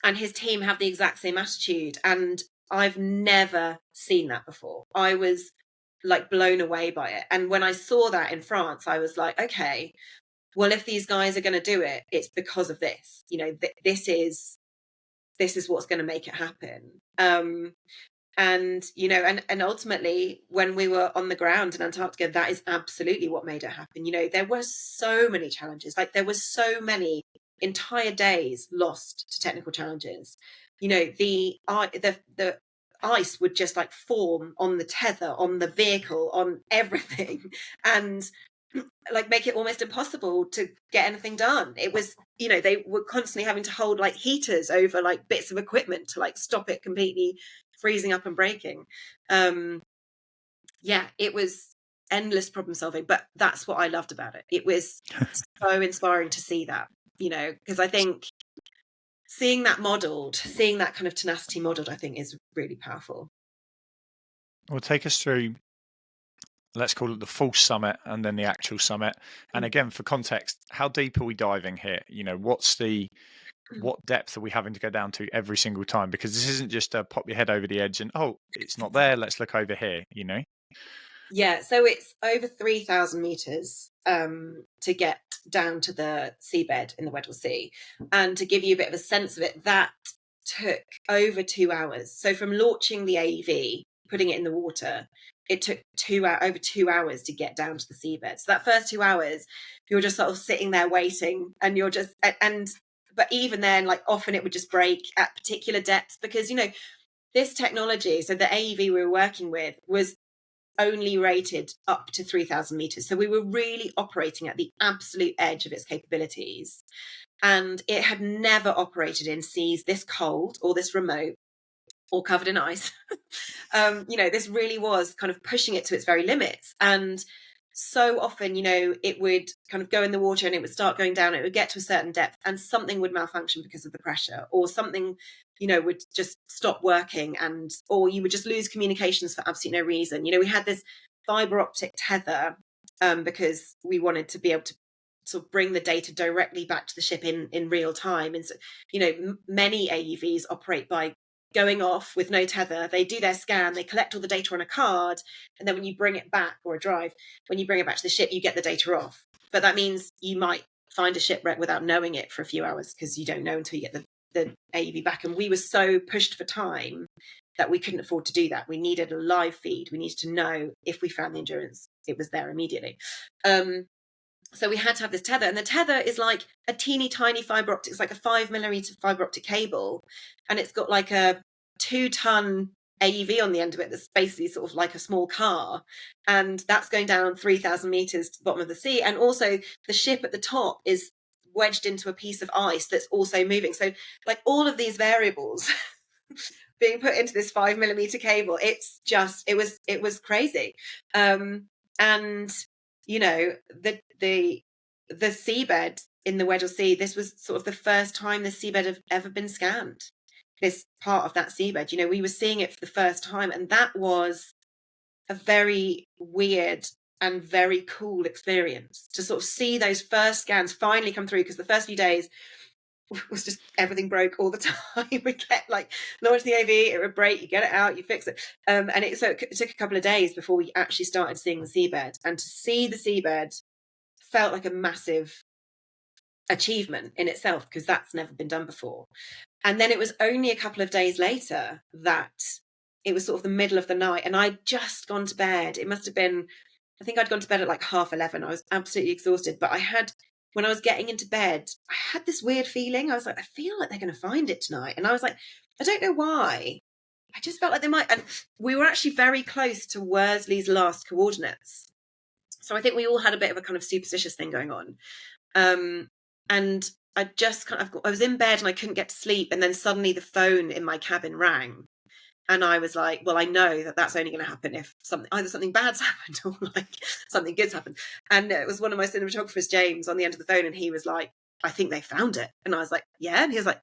his team have the exact same attitude. And I've never seen that before. I was like blown away by it. And when I saw that in France, I was like, okay, well, if these guys are going to do it, it's because of this. This is this is what's going to make it happen. And and ultimately, when we were on the ground in Antarctica, that is absolutely what made it happen. There were so many challenges. Like, there were so many entire days lost to technical challenges. The ice would just like form on the tether, on the vehicle, on everything, and like make it almost impossible to get anything done. It was, they were constantly having to hold like heaters over like bits of equipment to like stop it completely freezing up and breaking. It was endless problem solving, but that's what I loved about it. It was so inspiring to see that, because I think seeing that kind of tenacity modeled, I think is really powerful. Well, take us through, let's call it the false summit and then the actual summit. And again, for context, how deep are we diving here? What depth are we having to go down to every single time? Because this isn't just a pop your head over the edge and, oh, it's not there, let's look over here, Yeah, so it's over 3,000 meters to get down to the seabed in the Weddell Sea. And to give you a bit of a sense of it, that took over 2 hours. So from launching the AEV, putting it in the water, it took over 2 hours to get down to the seabed. So that first 2 hours, you're just sort of sitting there waiting, and you're just, but even then, like, often it would just break at particular depths, because, this technology, so the AEV we were working with was only rated up to 3,000 meters. So we were really operating at the absolute edge of its capabilities. And it had never operated in seas this cold or this remote or covered in ice. This really was kind of pushing it to its very limits. And so often, it would kind of go in the water and it would start going down. It would get to a certain depth and something would malfunction because of the pressure, or something, would just stop working, or you would just lose communications for absolutely no reason. We had this fiber optic tether because we wanted to be able to sort of bring the data directly back to the ship in real time. And so, many AUVs operate by going off with no tether. They do their scan, they collect all the data on a card, and then when you bring it back, or a drive, when you bring it back to the ship, you get the data off. But that means you might find a shipwreck without knowing it for a few hours, because you don't know until you get the AUV back. And we were so pushed for time that we couldn't afford to do that. We needed a live feed. We needed to know if we found the Endurance, it was there immediately. So we had to have this tether, and the tether is like a teeny tiny fiber optic. It's like a 5 millimeter fiber optic cable, and it's got like a 2-ton AUV on the end of it that's basically sort of like a small car, and that's going down 3,000 meters to the bottom of the sea. And also the ship at the top is wedged into a piece of ice that's also moving. So like all of these variables being put into this 5 millimeter cable, it was crazy. And the seabed in the Weddell Sea, this was sort of the first time the seabed had ever been scanned. This part of that seabed, we were seeing it for the first time, and that was a very weird and very cool experience to sort of see those first scans finally come through, because the first few days was just everything broke all the time. We get like launch the AV, it would break, you get it out, you fix it, and it took a couple of days before we actually started seeing the seabed. And to see the seabed felt like a massive achievement in itself, because that's never been done before. And then it was only a couple of days later that it was sort of the middle of the night, and I'd just gone to bed. It must have been, I think I'd gone to bed at like 11:30. I was absolutely exhausted, but when I was getting into bed, I had this weird feeling. I was like, I feel like they're going to find it tonight. And I was like, I don't know why. I just felt like they might. And we were actually very close to Worsley's last coordinates. So I think we all had a bit of a kind of superstitious thing going on. And I was in bed and I couldn't get to sleep. And then suddenly the phone in my cabin rang. And I was like, well, I know that that's only going to happen if either something bad's happened or like something good's happened. And it was one of my cinematographers, James, on the end of the phone. And he was like, I think they found it. And I was like, yeah. And he was like,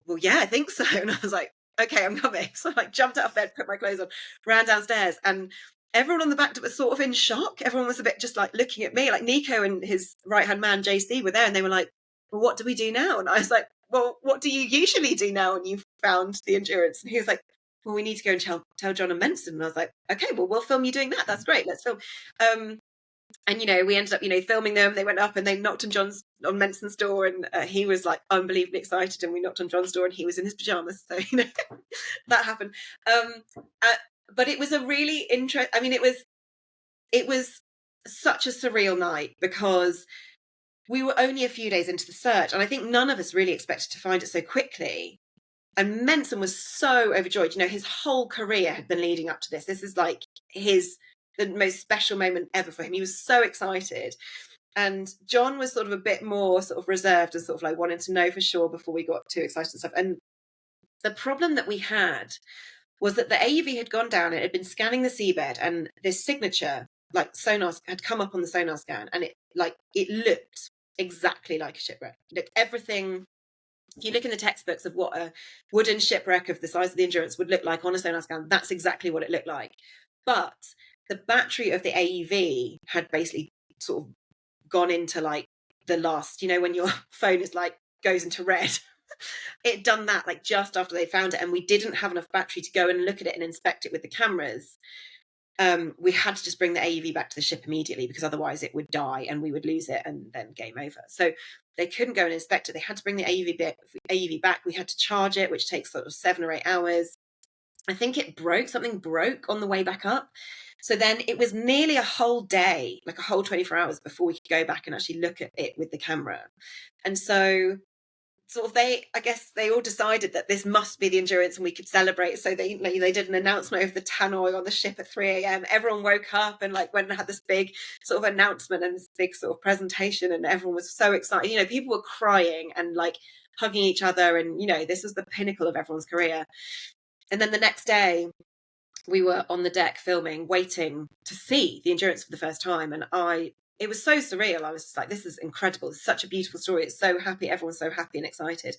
well, yeah, I think so. And I was like, okay, I'm coming. So I like jumped out of bed, put my clothes on, ran downstairs. And everyone on the back was sort of in shock. Everyone was a bit just like looking at me, like Nico and his right-hand man, JC, were there. And they were like, well, what do we do now? And I was like, well, what do you usually do now when you've found the Endurance? And he was like, well, we need to go and tell John and Menson. And I was like, okay, well, we'll film you doing that. That's great. Let's film. And, we ended up, filming them. They went up and they knocked on Menson's door, and he was like unbelievably excited. And we knocked on John's door and he was in his pajamas. So, that happened. But it was a really interesting, I mean, it was such a surreal night because we were only a few days into the search. And I think none of us really expected to find it so quickly. And Menson was so overjoyed. His whole career had been leading up to this. This is like the most special moment ever for him. He was so excited. And John was sort of a bit more sort of reserved and sort of like wanted to know for sure before we got too excited and stuff. And the problem that we had was that the AUV had gone down, it had been scanning the seabed, and this signature, like sonar, had come up on the sonar scan, and it looked exactly like a shipwreck. It looked everything. If you look in the textbooks of what a wooden shipwreck of the size of the Endurance would look like on a sonar scan, that's exactly what it looked like. But the battery of the AUV had basically sort of gone into like the last, when your phone is like goes into red. It done that like just after they found it, and we didn't have enough battery to go and look at it and inspect it with the cameras. We had to just bring the AUV back to the ship immediately because otherwise it would die and we would lose it and then game over. So they couldn't go and inspect it. They had to bring the AUV back. We had to charge it, which takes sort of 7 or 8 hours. I think something broke on the way back up. So then it was nearly a whole day, like a whole 24 hours before we could go back and actually look at it with the camera. And so sort of I guess they all decided that this must be the Endurance and we could celebrate. So they did an announcement over the tannoy on the ship at 3 a.m. Everyone woke up and like went and had this big sort of announcement and this big sort of presentation, and everyone was so excited. People were crying and like hugging each other, and this was the pinnacle of everyone's career. And then the next day we were on the deck filming, waiting to see the Endurance for the first time, and it was so surreal. I was just like, this is incredible. It's such a beautiful story. It's so happy. Everyone's so happy and excited.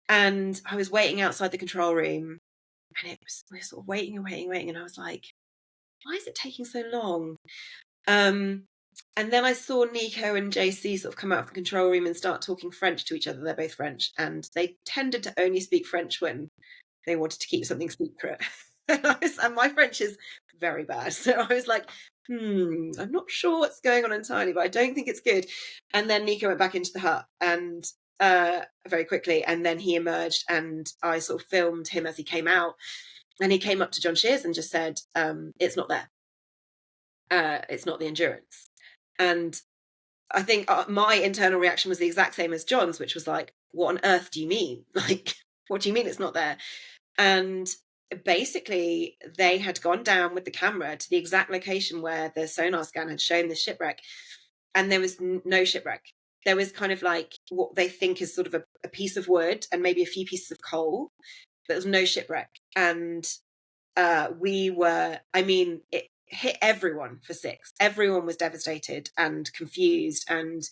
And I was waiting outside the control room, and we were sort of waiting. And I was like, why is it taking so long? And then I saw Nico and JC sort of come out of the control room and start talking French to each other. They're both French, and they tended to only speak French when they wanted to keep something secret. And my French is very bad. So I was like, I'm not sure what's going on entirely, but I don't think it's good. And then Nico went back into the hut and very quickly, and then he emerged, and I sort of filmed him as he came out, and he came up to John Shears and just said, it's not there. It's not the Endurance. And I think my internal reaction was the exact same as John's, which was like, what on earth do you mean? Like, what do you mean it's not there? And basically they had gone down with the camera to the exact location where the sonar scan had shown the shipwreck, and there was no shipwreck. There was kind of like what they think is sort of a piece of wood and maybe a few pieces of coal, but there was no shipwreck. And it hit everyone for 6. Everyone was devastated and confused, and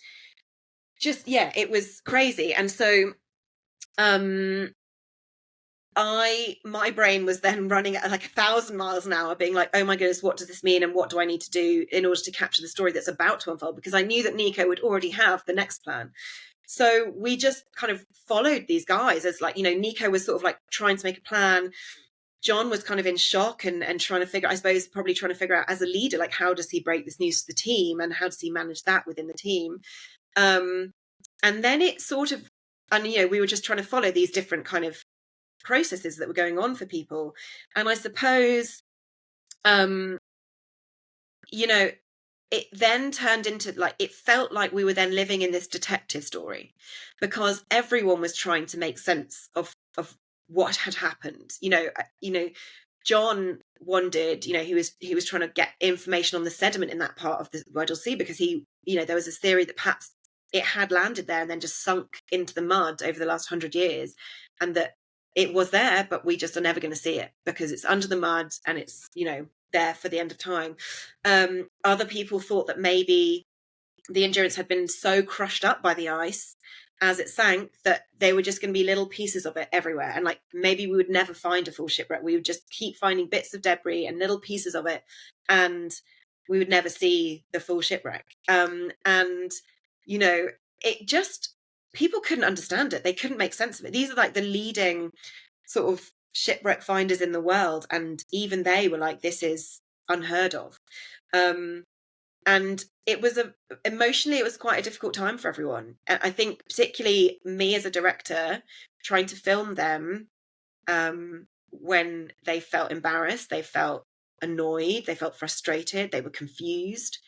just, it was crazy. And so my brain was then running at like 1,000 miles an hour, being like, oh my goodness, what does this mean? And what do I need to do in order to capture the story that's about to unfold? Because I knew that Nico would already have the next plan. So we just kind of followed these guys as like, Nico was sort of like trying to make a plan. John was kind of in shock and trying to figure out as a leader, like, how does he break this news to the team and how does he manage that within the team? And then it sort of, we were just trying to follow these different kind of processes that were going on for people. And I suppose it then turned into like, it felt like we were then living in this detective story, because everyone was trying to make sense of what had happened. John wondered, he was trying to get information on the sediment in that part of the Weddell Sea, because there was this theory that perhaps it had landed there and then just sunk into the mud over the last 100 years, and that it was there, but we just are never going to see it because it's under the mud and it's, there for the end of time. Other people thought that maybe the Endurance had been so crushed up by the ice as it sank that they were just going to be little pieces of it everywhere. And like, maybe we would never find a full shipwreck. We would just keep finding bits of debris and little pieces of it, and we would never see the full shipwreck. It just, people couldn't understand it. They couldn't make sense of it. These are like the leading sort of shipwreck finders in the world, and even they were like, this is unheard of. And it was emotionally, it was quite a difficult time for everyone. And I think particularly me as a director, trying to film them when they felt embarrassed, they felt annoyed, they felt frustrated, they were confused.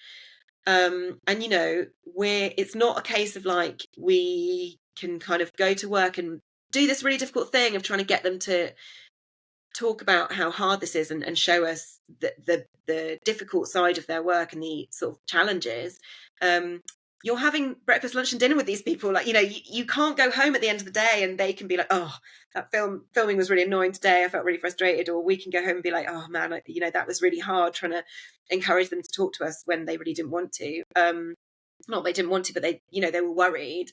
And it's not a case of like we can kind of go to work and do this really difficult thing of trying to get them to talk about how hard this is and show us the difficult side of their work and the sort of challenges. You're having breakfast, lunch and dinner with these people. Like, you can't go home at the end of the day and they can be like, oh, that filming was really annoying today, I felt really frustrated. Or we can go home and be like, oh man, that was really hard, trying to encourage them to talk to us when they really didn't want to. Not they didn't want to, but they were worried.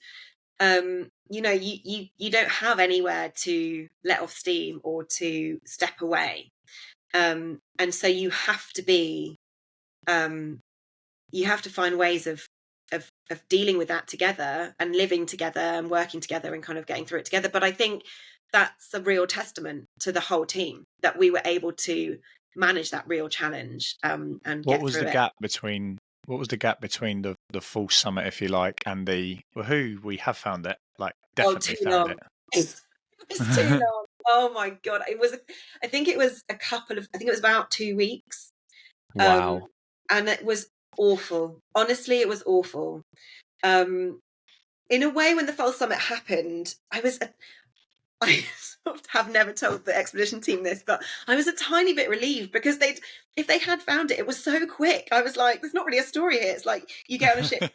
You don't have anywhere to let off steam or to step away. And so you have to find ways of dealing with that together and living together and working together and kind of getting through it together. But I think that's a real testament to the whole team, that we were able to manage that real challenge and what was the gap between the full summit, if you like, and the who we have found it, like definitely found it. It was too long. Oh my god, I think it was about 2 weeks. Wow. And it was awful. Honestly, it was awful. In a way, when the false summit happened, I sort of have never told the expedition team this, but I was a tiny bit relieved, because if they had found it, it was so quick. I was like, there's not really a story here. It's like you get on a ship.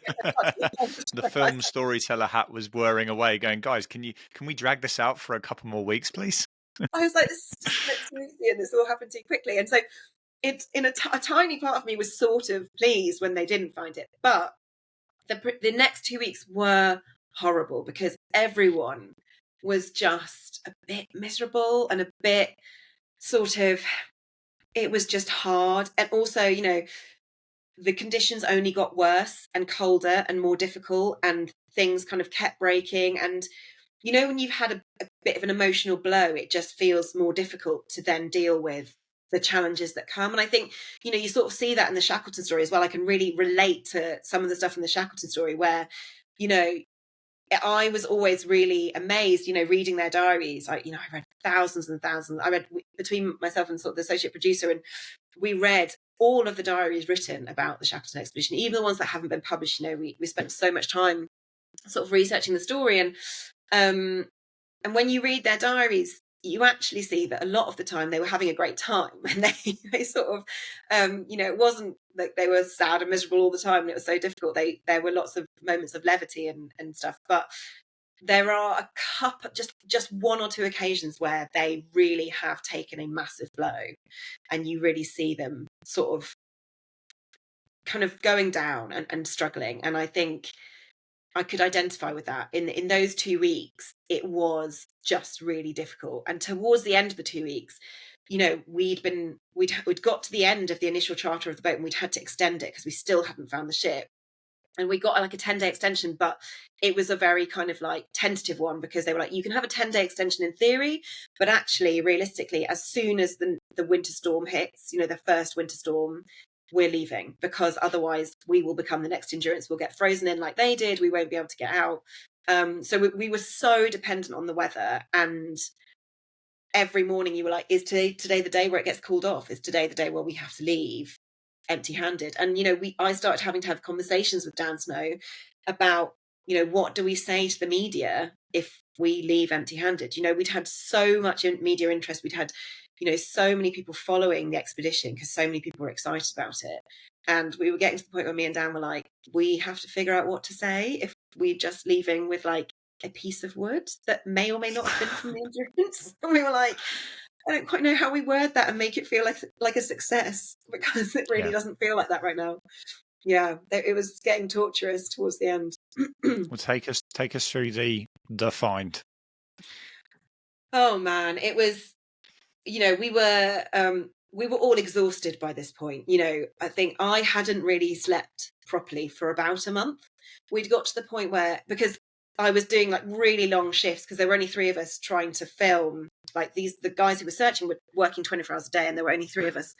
The film storyteller hat was whirring away, going, guys, can we drag this out for a couple more weeks, please? I was like, this is just so smoothly, and this all happened too quickly. And so it's a tiny part of me was sort of pleased when they didn't find it. But the next 2 weeks were horrible, because everyone was just a bit miserable and a bit sort of, it was just hard. And also, the conditions only got worse and colder and more difficult, and things kind of kept breaking. And when you've had a bit of an emotional blow, it just feels more difficult to then deal with the challenges that come. And I think, you sort of see that in the Shackleton story as well. I can really relate to some of the stuff in the Shackleton story where, I was always really amazed, reading their diaries. I read thousands and thousands. I read, between myself and sort of the associate producer, and we read all of the diaries written about the Shackleton expedition, even the ones that haven't been published. We spent so much time sort of researching the story. And when you read their diaries, you actually see that a lot of the time they were having a great time, and they sort of, it wasn't like they were sad and miserable all the time and it was so difficult. There were lots of moments of levity and stuff, but there are a couple, just one or two occasions where they really have taken a massive blow, and you really see them sort of kind of going down and struggling. And I think I could identify with that. In those 2 weeks, it was just really difficult. And towards the end of the 2 weeks, we'd got to the end of the initial charter of the boat, and we'd had to extend it because we still hadn't found the ship. And we got like a 10-day extension, but it was a very kind of like tentative one, because they were like, you can have a 10-day extension in theory, but actually, realistically, as soon as the winter storm hits, the first winter storm, we're leaving, because otherwise we will become the next Endurance. We'll get frozen in like they did. We won't be able to get out. So we were so dependent on the weather, and every morning you were like, is today the day where it gets cooled off? Is today the day where we have to leave empty-handed? And I started having to have conversations with Dan Snow about what do we say to the media if we leave empty-handed? We'd had so much media interest. We'd had so many people following the expedition because so many people were excited about it. And we were getting to the point where me and Dan were like, we have to figure out what to say if we're just leaving with like a piece of wood that may or may not have been from the Endurance. And we were like, I don't quite know how we word that and make it feel like a success, because it really doesn't feel like that right now. Yeah, it was getting torturous towards the end. Well, take us through the find. Oh man, it was, we were all exhausted by this point. I think I hadn't really slept properly for about a month. We'd got to the point where, because I was doing like really long shifts, because there were only 3 of us trying to film, like the guys who were searching were working 24 hours a day, and there were only 3 of us.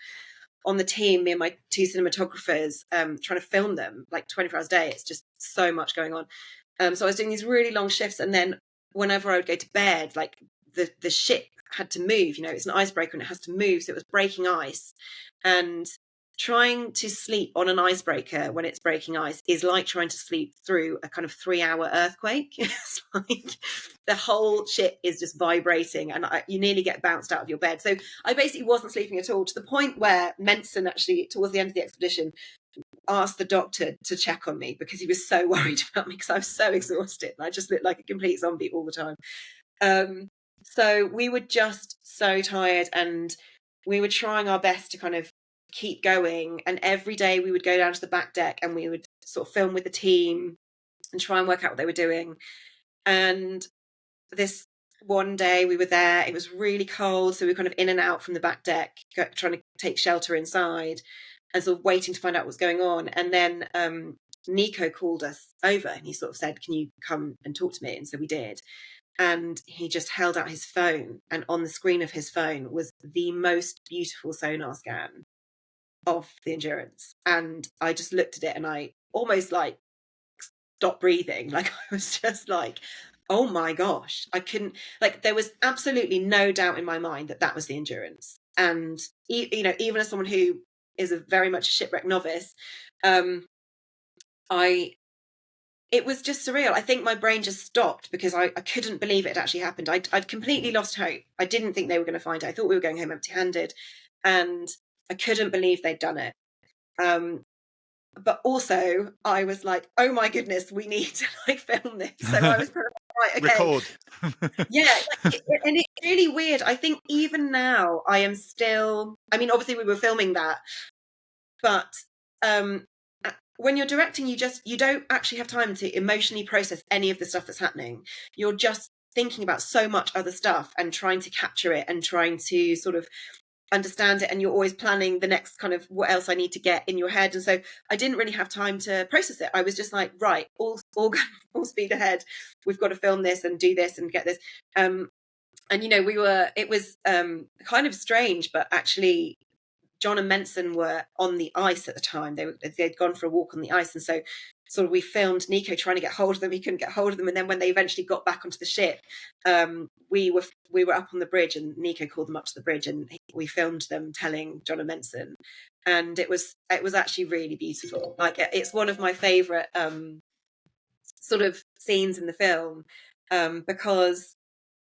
on the team, me and my two cinematographers, trying to film them like 24 hours a day. It's just so much going on. So I was doing these really long shifts, and then whenever I would go to bed, like the ship had to move. It's an icebreaker and it has to move, so it was breaking ice, and trying to sleep on an icebreaker when it's breaking ice is like trying to sleep through a kind of 3-hour earthquake. It's like the whole ship is just vibrating, and you nearly get bounced out of your bed. So I basically wasn't sleeping at all, to the point where Menson actually, towards the end of the expedition, asked the doctor to check on me because he was so worried about me, because I was so exhausted and I just looked like a complete zombie all the time. So we were just so tired, and we were trying our best to kind of keep going. And every day we would go down to the back deck and we would sort of film with the team and try and work out what they were doing. And this one day we were there, it was really cold, so we were kind of in and out from the back deck, trying to take shelter inside and sort of waiting to find out what's going on. And then Nico called us over and he sort of said, "Can you come and talk to me?" And so we did. And he just held out his phone, and on the screen of his phone was the most beautiful sonar scan of the Endurance. And I just looked at it and I almost like stopped breathing. Like, I was just like, oh my gosh, I couldn't, like, there was absolutely no doubt in my mind that that was the Endurance. And even as someone who is a very much a shipwreck novice, it was just surreal. I think my brain just stopped because I couldn't believe it had actually happened. I'd completely lost hope. I didn't think they were going to find it. I thought we were going home empty-handed, and I couldn't believe they'd done it. But also I was like, oh my goodness, we need to like film this. So I was kind of like, right, okay. Record. Yeah, and it's really weird. I think even now I am still, I mean, obviously we were filming that, but when you're directing, you don't actually have time to emotionally process any of the stuff that's happening. You're just thinking about so much other stuff and trying to capture it and trying to sort of understand it, and you're always planning the next kind of what else I need to get in your head. And so I didn't really have time to process it. I was just like, right, all speed ahead. We've got to film this and do this and get this. And it was kind of strange, but actually John and Menson were on the ice at the time. They'd gone for a walk on the ice, and so sort of we filmed Nico trying to get hold of them. He couldn't get hold of them, and then when they eventually got back onto the ship, we were up on the bridge, and Nico called them up to the bridge, and we filmed them telling John and Menson, and it was actually really beautiful. Like, it's one of my favourite sort of scenes in the film, because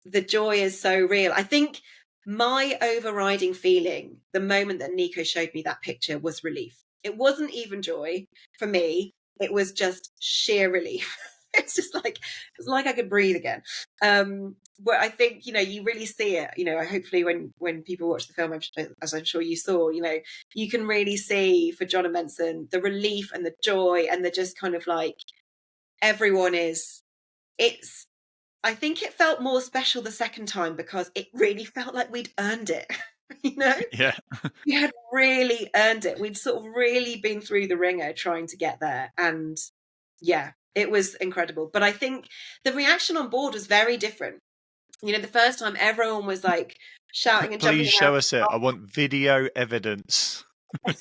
the joy is so real. I think my overriding feeling the moment that Nico showed me that picture was relief. It wasn't even joy for me. It was just sheer relief. It's just like, it's like I could breathe again. Where I think, you really see it, hopefully when people watch the film, as I'm sure you saw, you can really see for John and Menson, the relief and the joy, and the just kind of like, everyone I think it felt more special the second time because it really felt like we'd earned it, Yeah. We had really earned it. We'd sort of really been through the ringer trying to get there. And yeah, it was incredible. But I think the reaction on board was very different. The first time everyone was like shouting and jumping around. Please show us it. I want video evidence. But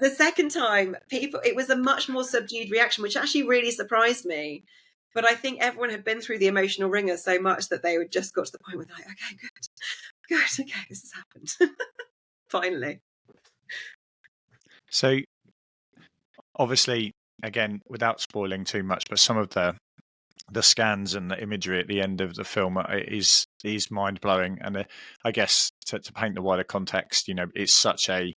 the second time, it was a much more subdued reaction, which actually really surprised me. But I think everyone had been through the emotional ringer so much that they had just got to the point where they're like, okay, good, okay, this has happened. Finally. So, obviously, again, without spoiling too much, but some of the scans and the imagery at the end of the film is mind blowing. And I guess to paint the wider context, it's such a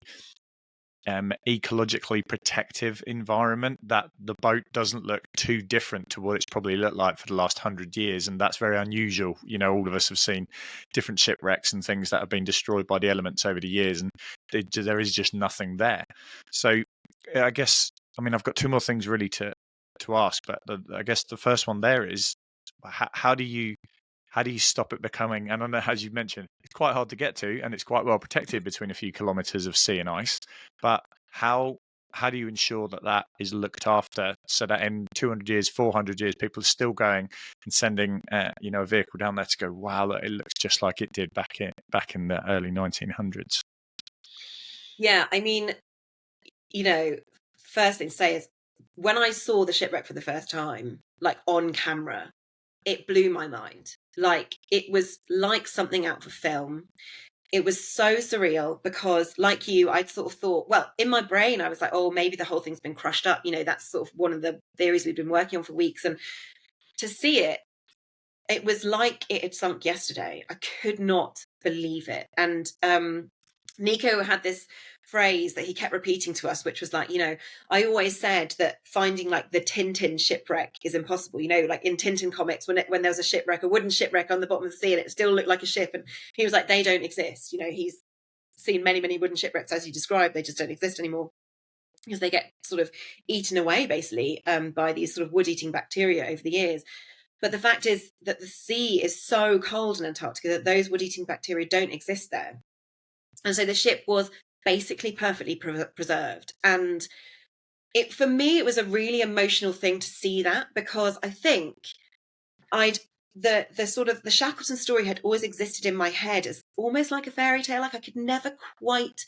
ecologically protective environment that the boat doesn't look too different to what it's probably looked like for the last 100 years, and that's very unusual. All of us have seen different shipwrecks and things that have been destroyed by the elements over the years, and there is just nothing there. So I guess, I've got two more things really to ask, but I guess the first one there is, how do you stop it becoming, and I know, as you mentioned, it's quite hard to get to, and it's quite well protected between a few kilometers of sea and ice, but how do you ensure that is looked after, so that in 200 years, 400 years, people are still going and sending a vehicle down there to go, wow, look, it looks just like it did back in the early 1900s? Yeah, I mean, first thing to say is when I saw the shipwreck for the first time, like on camera, it blew my mind. Like it was like something out of a film. It was so surreal because, like you, I sort of thought, well, in my brain, I was like, oh, maybe the whole thing's been crushed up. That's sort of one of the theories we've been working on for weeks. And to see it, it was like it had sunk yesterday. I could not believe it. And Nico had this phrase that he kept repeating to us, which was like, I always said that finding like the Tintin shipwreck is impossible. Like in Tintin comics, when there was a shipwreck, a wooden shipwreck on the bottom of the sea, and it still looked like a ship. And he was like, they don't exist. He's seen many, many wooden shipwrecks, as you described. They just don't exist anymore because they get sort of eaten away, basically, by these sort of wood-eating bacteria over the years. But the fact is that the sea is so cold in Antarctica that those wood-eating bacteria don't exist there. And so the ship was basically perfectly preserved. And for me, it was a really emotional thing to see that, because I think the sort of the Shackleton story had always existed in my head as almost like a fairy tale. Like I could never quite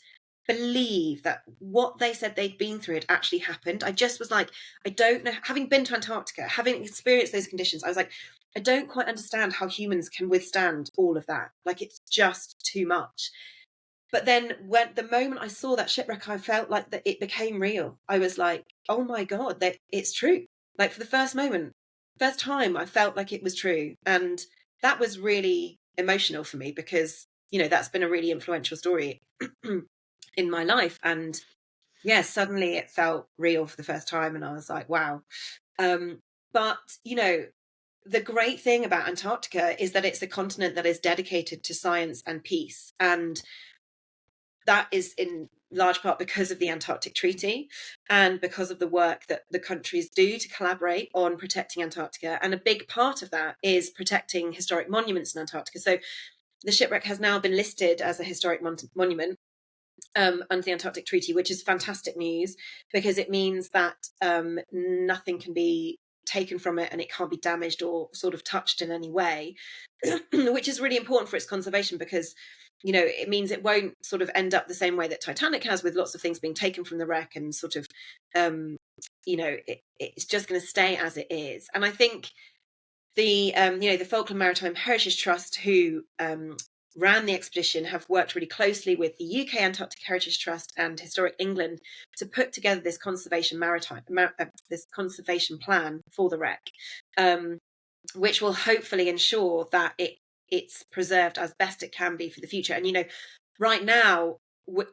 believe that what they said they'd been through had actually happened. I just was like, I don't know, having been to Antarctica, having experienced those conditions, I was like, I don't quite understand how humans can withstand all of that. Like it's just too much. But then when the moment I saw that shipwreck, I felt like that it became real. I was like, oh my God, that it's true. Like for the first time, I felt like it was true. And that was really emotional for me because, that's been a really influential story in my life. And yeah, suddenly it felt real for the first time. And I was like, wow. But, the great thing about Antarctica is that it's a continent that is dedicated to science and peace. And that is in large part because of the Antarctic Treaty and because of the work that the countries do to collaborate on protecting Antarctica. And a big part of that is protecting historic monuments in Antarctica. So the shipwreck has now been listed as a historic monument under the Antarctic Treaty, which is fantastic news because it means that nothing can be taken from it and it can't be damaged or sort of touched in any way, which is really important for its conservation because it means it won't sort of end up the same way that Titanic has, with lots of things being taken from the wreck and sort of it's just going to stay as it is. And I think the Falkland Maritime Heritage Trust, who ran the expedition, have worked really closely with the UK Antarctic Heritage Trust and Historic England to put together this conservation plan for the wreck, which will hopefully ensure that it's preserved as best it can be for the future. And right now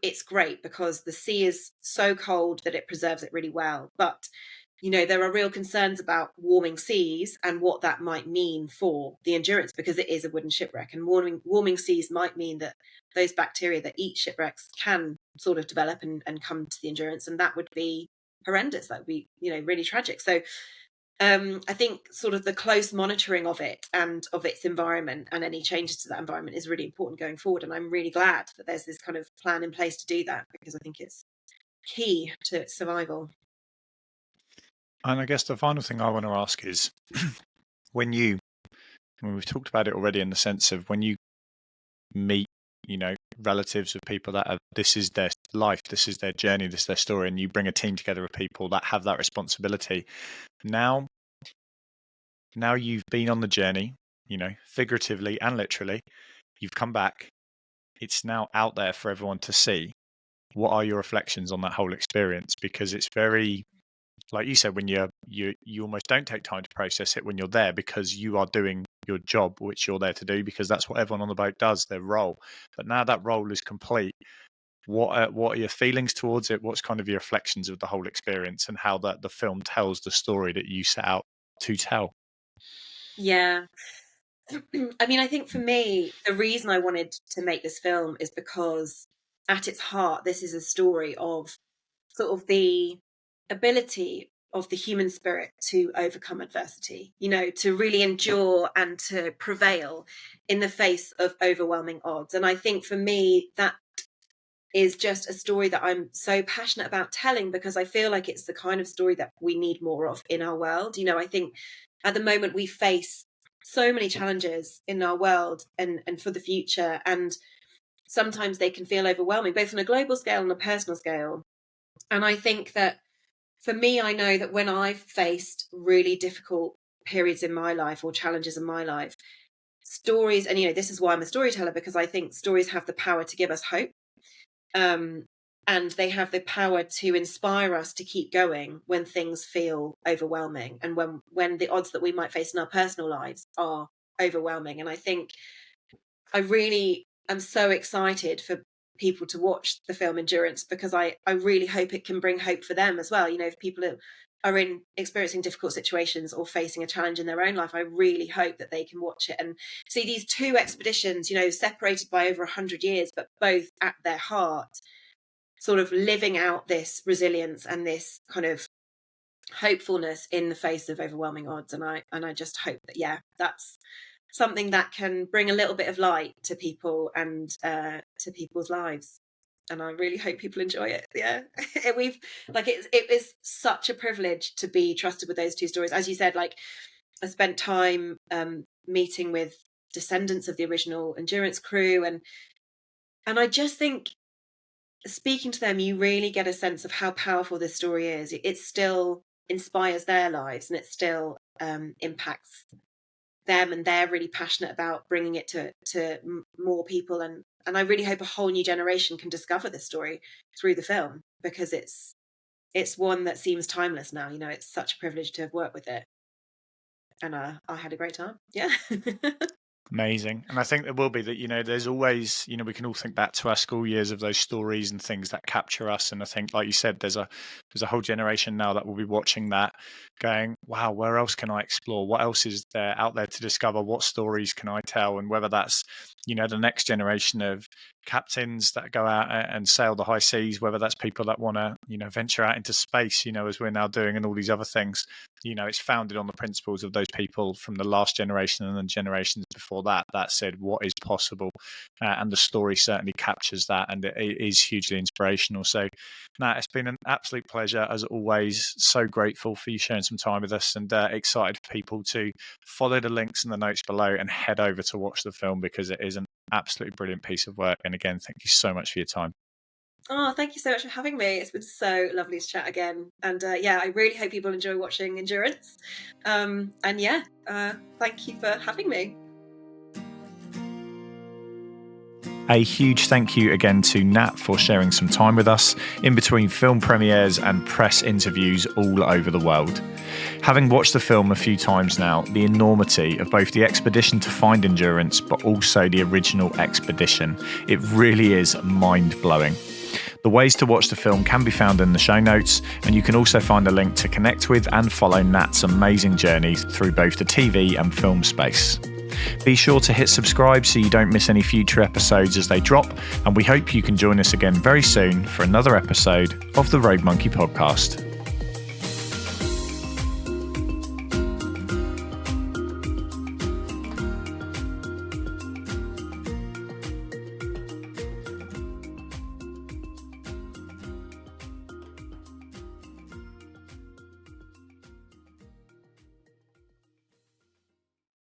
it's great because the sea is so cold that it preserves it really well, but there are real concerns about warming seas and what that might mean for the endurance, because it is a wooden shipwreck, and warming seas might mean that those bacteria that eat shipwrecks can sort of develop and come to the endurance, and that would be horrendous. That would be really tragic. So I think sort of the close monitoring of it and of its environment and any changes to that environment is really important going forward, and I'm really glad that there's this kind of plan in place to do that, because I think it's key to its survival. And I guess the final thing I want to ask is when we've talked about it already in the sense of when you meet, relatives of people that this is their life, this is their journey, this is their story, and you bring a team together of people that have that responsibility. Now you've been on the journey, figuratively and literally, you've come back. It's now out there for everyone to see. What are your reflections on that whole experience? Because it's very, like you said, when you almost don't take time to process it when you're there, because you are doing your job, which you're there to do, because that's what everyone on the boat does, their role. But now that role is complete, what are your feelings towards it? What's kind of your reflections of the whole experience and how that the film tells the story that you set out to tell? Yeah. I mean, I think for me, the reason I wanted to make this film is because at its heart, this is a story of sort of the ability of the human spirit to overcome adversity, to really endure and to prevail in the face of overwhelming odds. And I think for me, that is just a story that I'm so passionate about telling, because I feel like it's the kind of story that we need more of in our world. I think at the moment we face so many challenges in our world and for the future. And sometimes they can feel overwhelming, both on a global scale and a personal scale. And I think that for me, I know that when I've faced really difficult periods in my life or challenges in my life, stories, and this is why I'm a storyteller, because I think stories have the power to give us hope. And they have the power to inspire us to keep going when things feel overwhelming, and when the odds that we might face in our personal lives are overwhelming. And I think I really am so excited for people to watch the film Endurance, because I really hope it can bring hope for them as well. If people are experiencing difficult situations or facing a challenge in their own life, I really hope that they can watch it and see these two expeditions, separated by over 100 years, but both at their heart sort of living out this resilience and this kind of hopefulness in the face of overwhelming odds. And I just hope that, that's something that can bring a little bit of light to people and to people's lives. And I really hope people enjoy it. It was such a privilege to be trusted with those two stories. As you said, I spent time meeting with descendants of the original Endurance crew, and I just think, speaking to them, you really get a sense of how powerful this story is. It still inspires their lives, and it still impacts them, and they're really passionate about bringing it to more people. And I really hope a whole new generation can discover this story through the film, because it's one that seems timeless now. It's such a privilege to have worked with it, and I had a great time. Yeah. Amazing. And I think there will be that, there's always, we can all think back to our school years of those stories and things that capture us. And I think, like you said, there's a whole generation now that will be watching that going, wow, where else can I explore? What else is there out there to discover? What stories can I tell? And whether that's, the next generation of captains that go out and sail the high seas, whether that's people that want to, venture out into space, as we're now doing, and all these other things, it's founded on the principles of those people from the last generation and the generations before that said what is possible. And the story certainly captures that, and it is hugely inspirational. So, Nat, it's been an absolute pleasure as always. So grateful for you sharing some time with us, and excited for people to follow the links in the notes below and head over to watch the film, because it is an absolutely brilliant piece of work. And again, thank you so much for your time. Oh, thank you so much for having me. It's been so lovely to chat again. And I really hope people enjoy watching Endurance. Thank you for having me. A huge thank you again to Nat for sharing some time with us in between film premieres and press interviews all over the world. Having watched the film a few times now, the enormity of both the expedition to find Endurance but also the original expedition, it really is mind-blowing. The ways to watch the film can be found in the show notes, and you can also find a link to connect with and follow Nat's amazing journey through both the TV and film space. Be sure to hit subscribe so you don't miss any future episodes as they drop, and we hope you can join us again very soon for another episode of the Rogue Monkey Podcast.